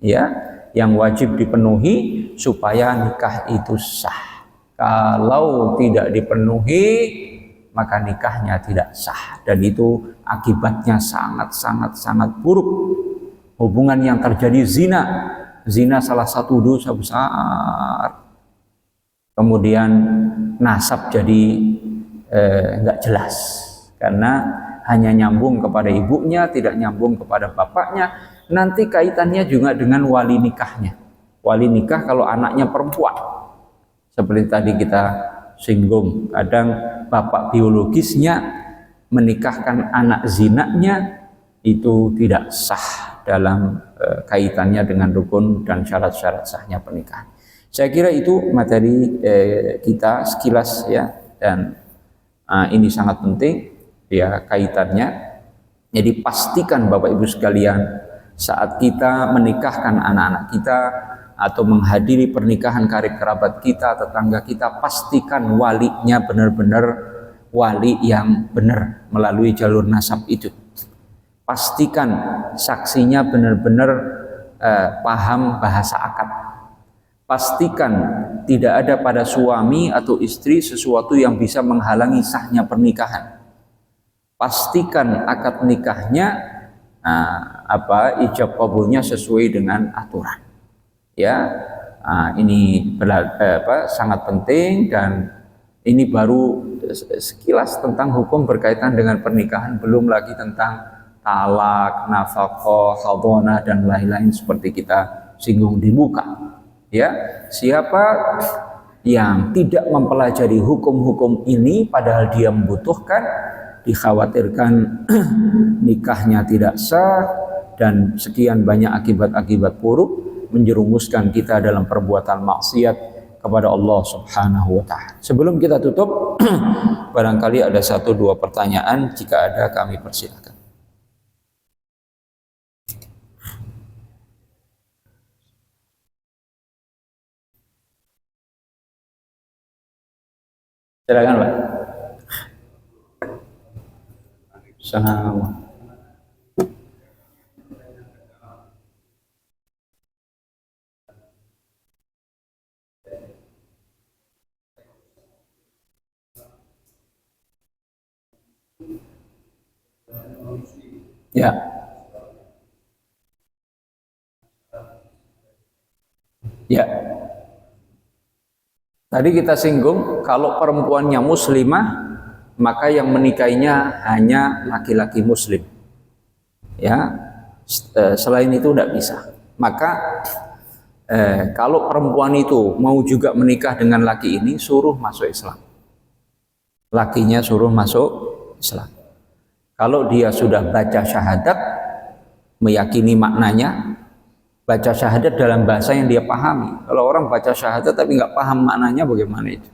ya, yang wajib dipenuhi supaya nikah itu sah. Kalau tidak dipenuhi maka nikahnya tidak sah, dan itu akibatnya sangat buruk. Hubungan yang terjadi zina salah satu dosa besar. Kemudian nasab jadi nggak jelas karena hanya nyambung kepada ibunya, tidak nyambung kepada bapaknya. Nanti kaitannya juga dengan wali nikahnya. Wali nikah kalau anaknya perempuan, seperti tadi kita singgung, kadang bapak biologisnya menikahkan anak zinanya itu tidak sah dalam kaitannya dengan rukun dan syarat-syarat sahnya pernikahan. Saya kira itu materi kita sekilas ya, dan ini sangat penting ya kaitannya. Jadi pastikan Bapak Ibu sekalian, saat kita menikahkan anak-anak kita atau menghadiri pernikahan karib kerabat kita, tetangga kita, pastikan walinya benar-benar wali yang benar melalui jalur nasab itu. Pastikan saksinya benar-benar paham bahasa akad. Pastikan tidak ada pada suami atau istri sesuatu yang bisa menghalangi sahnya pernikahan. Pastikan akad nikahnya ijab kabulnya sesuai dengan aturan. Ya, ini sangat penting, dan ini baru sekilas tentang hukum berkaitan dengan pernikahan, belum lagi tentang talak, nafkah, hadonah dan lain-lain seperti kita singgung di muka. Ya, siapa yang tidak mempelajari hukum-hukum ini padahal dia membutuhkan, dikhawatirkan nikahnya tidak sah dan sekian banyak akibat-akibat buruk menjerumuskan kita dalam perbuatan maksiat kepada Allah Subhanahu wa taala. Sebelum kita tutup, barangkali ada 1-2 pertanyaan, jika ada kami persilakan. Silakan, Pak. Sama. Ya. Ya. Tadi kita singgung, kalau perempuannya muslimah, maka yang menikahinya hanya laki-laki muslim. Ya, selain itu tidak bisa. Maka kalau perempuan itu mau juga menikah dengan laki ini, suruh masuk Islam. Lakinya suruh masuk Islam. Kalau dia sudah baca syahadat, meyakini maknanya, baca syahadat dalam bahasa yang dia pahami. Kalau orang baca syahadat tapi nggak paham maknanya, bagaimana itu?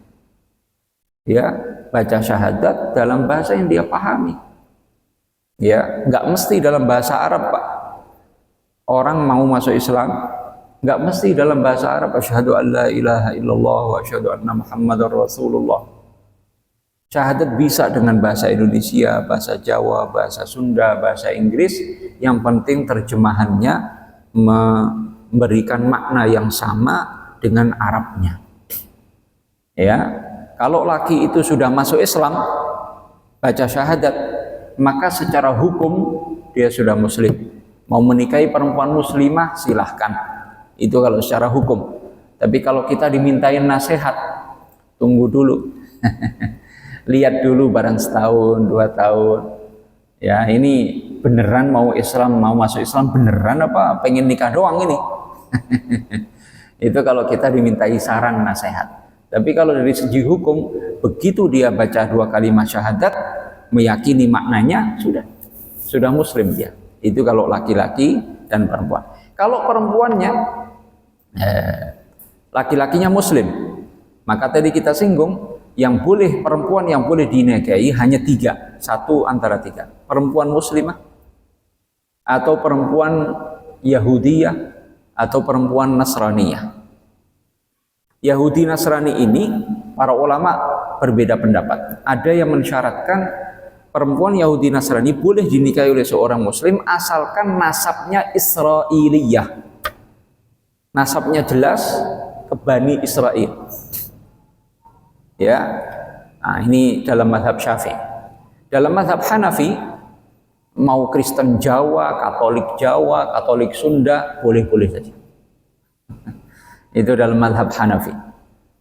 Ya, baca syahadat dalam bahasa yang dia pahami. Ya, nggak mesti dalam bahasa Arab, Pak. Orang mau masuk Islam, nggak mesti dalam bahasa Arab. Asyhadu an la ilaha illallah wa asyhadu anna Muhammadar Rasulullah. Syahadat bisa dengan bahasa Indonesia, bahasa Jawa, bahasa Sunda, bahasa Inggris. Yang penting terjemahannya memberikan makna yang sama dengan Arabnya. Ya, kalau laki itu sudah masuk Islam, baca syahadat, maka secara hukum dia sudah muslim. Mau menikahi perempuan muslimah silahkan. Itu kalau secara hukum. Tapi kalau kita dimintain nasihat, tunggu dulu. Lihat dulu barang setahun, 2 tahun. Ya, ini beneran mau Islam, mau masuk Islam beneran apa pengen nikah doang ini? Itu kalau kita dimintai saran nasihat. Tapi kalau dari segi hukum, begitu dia baca 2 kalimat syahadat, meyakini maknanya, sudah muslim dia. Itu kalau laki-laki dan perempuan. Kalau perempuannya laki-lakinya muslim, maka tadi kita singgung, perempuan yang boleh dinikahi hanya 3, 1 antara 3. Perempuan muslimah, atau perempuan Yahudiyah, atau perempuan Nasraniyah. Yahudi Nasrani ini para ulama berbeda pendapat. Ada yang mensyaratkan perempuan Yahudi Nasrani boleh dinikahi oleh seorang muslim asalkan nasabnya Israiliyah. Nasabnya jelas ke Bani Israel. Ya, nah, ini dalam mazhab Syafi'i. Dalam mazhab Hanafi, mau Kristen Jawa, Katolik Sunda, boleh-boleh saja. Itu dalam mazhab Hanafi.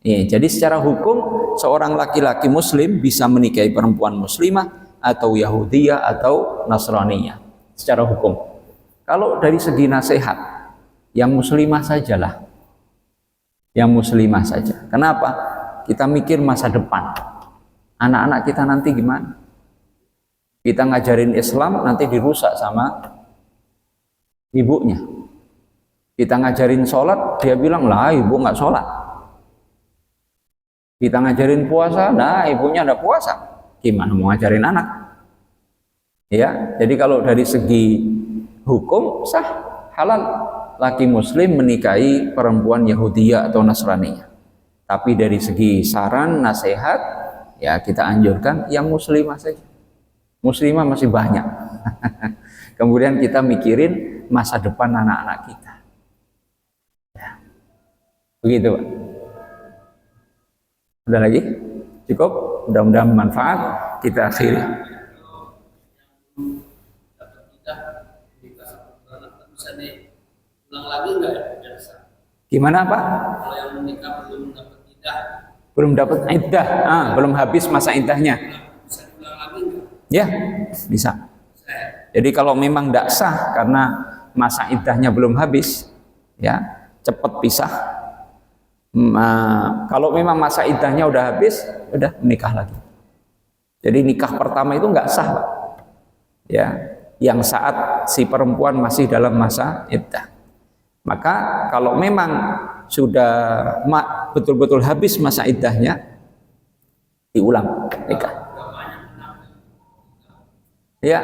Ya, jadi secara hukum seorang laki-laki muslim bisa menikahi perempuan muslimah atau Yahudiyah atau Nasraniyah secara hukum. Kalau dari segi nasihat, yang muslimah sajalah, yang muslimah saja. Kenapa? Kita mikir masa depan, anak-anak kita nanti gimana? Kita ngajarin Islam nanti dirusak sama ibunya. Kita ngajarin sholat, dia bilang lah ibu nggak sholat. Kita ngajarin puasa, nah ibunya ada puasa. Gimana mau ngajarin anak? Ya, jadi kalau dari segi hukum sah, halal laki muslim menikahi perempuan Yahudiyah atau Nasraniyah. Tapi dari segi saran, nasihat, ya kita anjurkan yang muslimah saja. Muslimah masih banyak. Kemudian kita mikirin masa depan anak-anak kita. Ya. Begitu, Pak. Udah lagi? Cukup? Mudah-mudahan bermanfaat. Kita akhiri. Ulang lagi enggak ya? Gimana, Pak? Kalau yang menikah belum dapat iddah. Belum dapat iddah. Belum habis masa iddahnya. Bisa diulang lagi enggak? Ya, bisa. Jadi kalau memang tidak sah karena masa iddahnya belum habis, ya cepat pisah. Kalau memang masa iddahnya udah habis, udah menikah lagi. Jadi nikah pertama itu nggak sah, Pak. Ya, yang saat si perempuan masih dalam masa iddah. Maka kalau memang sudah betul-betul habis masa iddahnya, diulang nikah. Ya,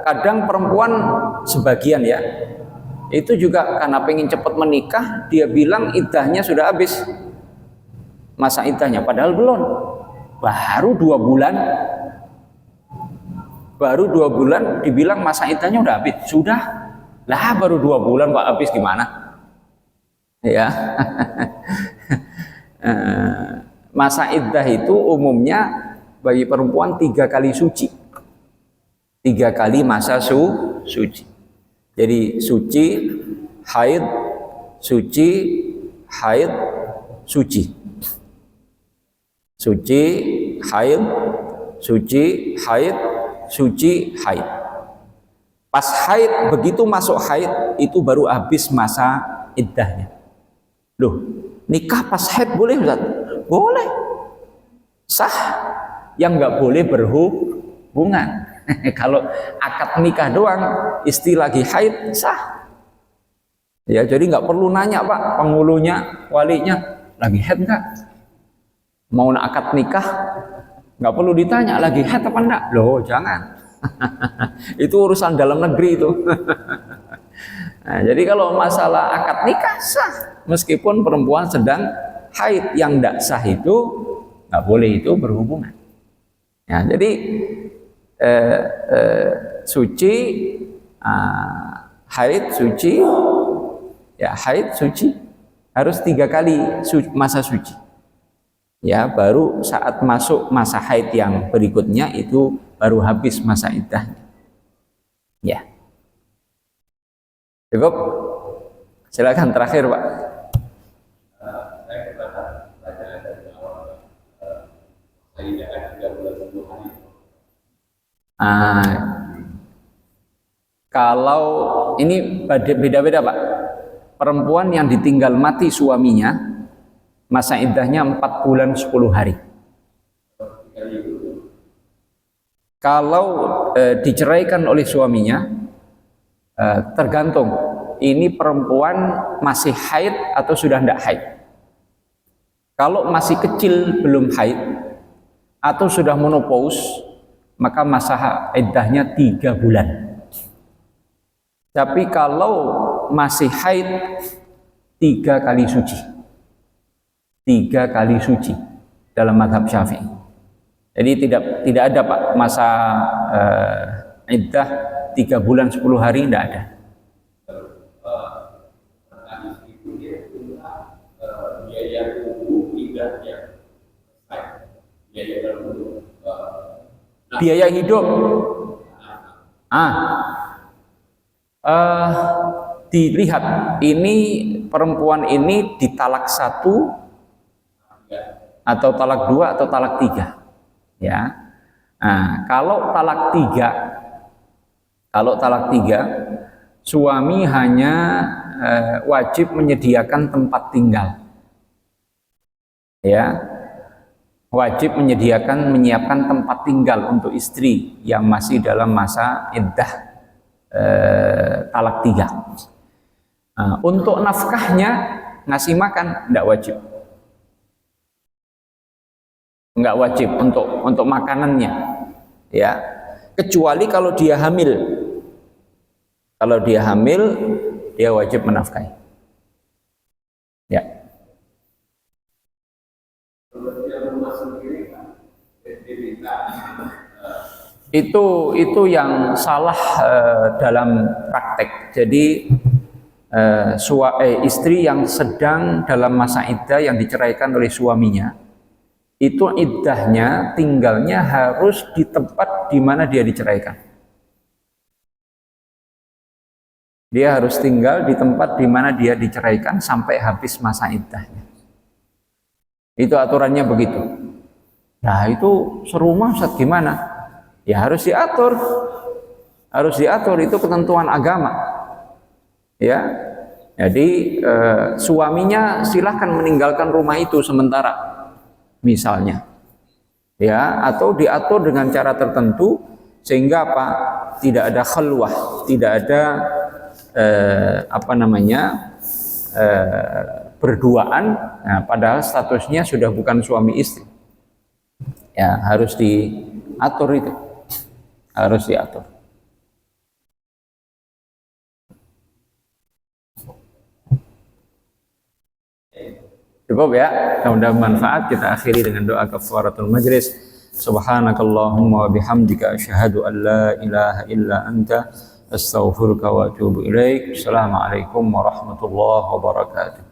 kadang perempuan sebagian ya, itu juga karena pengen cepat menikah, dia bilang iddahnya sudah habis masa iddahnya, padahal belum, baru 2 bulan dibilang masa iddahnya udah habis. Sudah lah, baru 2 bulan Pak habis gimana ya. Masa iddah itu umumnya bagi perempuan 3 kali suci, 3 kali masa suci. Jadi suci, haid, suci, haid, suci. Suci, haid, suci, haid, suci, haid. Pas haid, begitu masuk haid, itu baru habis masa iddahnya. Loh, nikah pas haid boleh Ustaz? Boleh. Sah. Yang nggak boleh berhubungan. Kalau akad nikah doang, istri lagi haid, sah. Ya, jadi nggak perlu nanya Pak, penghulunya, walinya, lagi haid nggak? Mau akad nikah, nggak perlu ditanya lagi haid apa enggak? Loh, jangan. Itu urusan dalam negeri itu. Nah, jadi kalau masalah akad nikah sah, meskipun perempuan sedang haid. Yang tidak sah itu nggak boleh itu berhubungan. Ya, jadi suci, haid suci, ya haid suci harus 3 kali masa suci. Ya, baru saat masuk masa haid yang berikutnya itu baru habis masa iddahnya. Ya. Cukup? Silakan terakhir, Pak. Kalau ini beda-beda Pak. Perempuan yang ditinggal mati suaminya, masa iddahnya 4 bulan 10 hari. Kalau diceraikan oleh suaminya, tergantung ini perempuan masih haid atau sudah tidak haid. Kalau masih kecil belum haid atau sudah menopause, maka masa iddahnya 3 bulan. Tapi kalau masih haid, 3 kali suci. 3 kali suci dalam mazhab Syafi'i. Jadi tidak ada Pak masa iddah 3 bulan 10 hari, tidak ada. Biaya hidup dilihat ini perempuan ini ditalak 1 atau talak 2 atau talak 3 ya. Nah, kalau talak tiga, suami hanya wajib menyediakan tempat tinggal, ya, wajib menyiapkan tempat tinggal untuk istri yang masih dalam masa iddah talak tiga. Nah, untuk nafkahnya, ngasih makan tidak wajib, nggak wajib untuk makanannya, ya, kecuali kalau dia hamil. Kalau dia hamil, dia wajib menafkahi. Ya. Itu yang salah dalam praktek. Jadi istri yang sedang dalam masa iddah yang diceraikan oleh suaminya, itu iddahnya tinggalnya harus di tempat di mana dia diceraikan. Dia harus tinggal di tempat di mana dia diceraikan sampai habis masa iddahnya. Itu aturannya begitu. Nah, itu serumah Ustaz gimana? Ya harus diatur. Harus diatur, itu ketentuan agama. Ya. Jadi suaminya silahkan meninggalkan rumah itu sementara. Misalnya. Ya, atau diatur dengan cara tertentu sehingga apa? Tidak ada khalwah, tidak ada berduaan, nah, padahal statusnya sudah bukan suami istri. Ya, harus diatur itu. Harus diatur. Cukup ya, mudah-mudahan manfaat. Kita akhiri dengan doa kafaratul majlis. Subhanakallahumma wa bihamdika asyhadu an la ilaha illa anta astaghfiruka wa atubu ilaik. Assalamualaikum warahmatullahi wabarakatuh.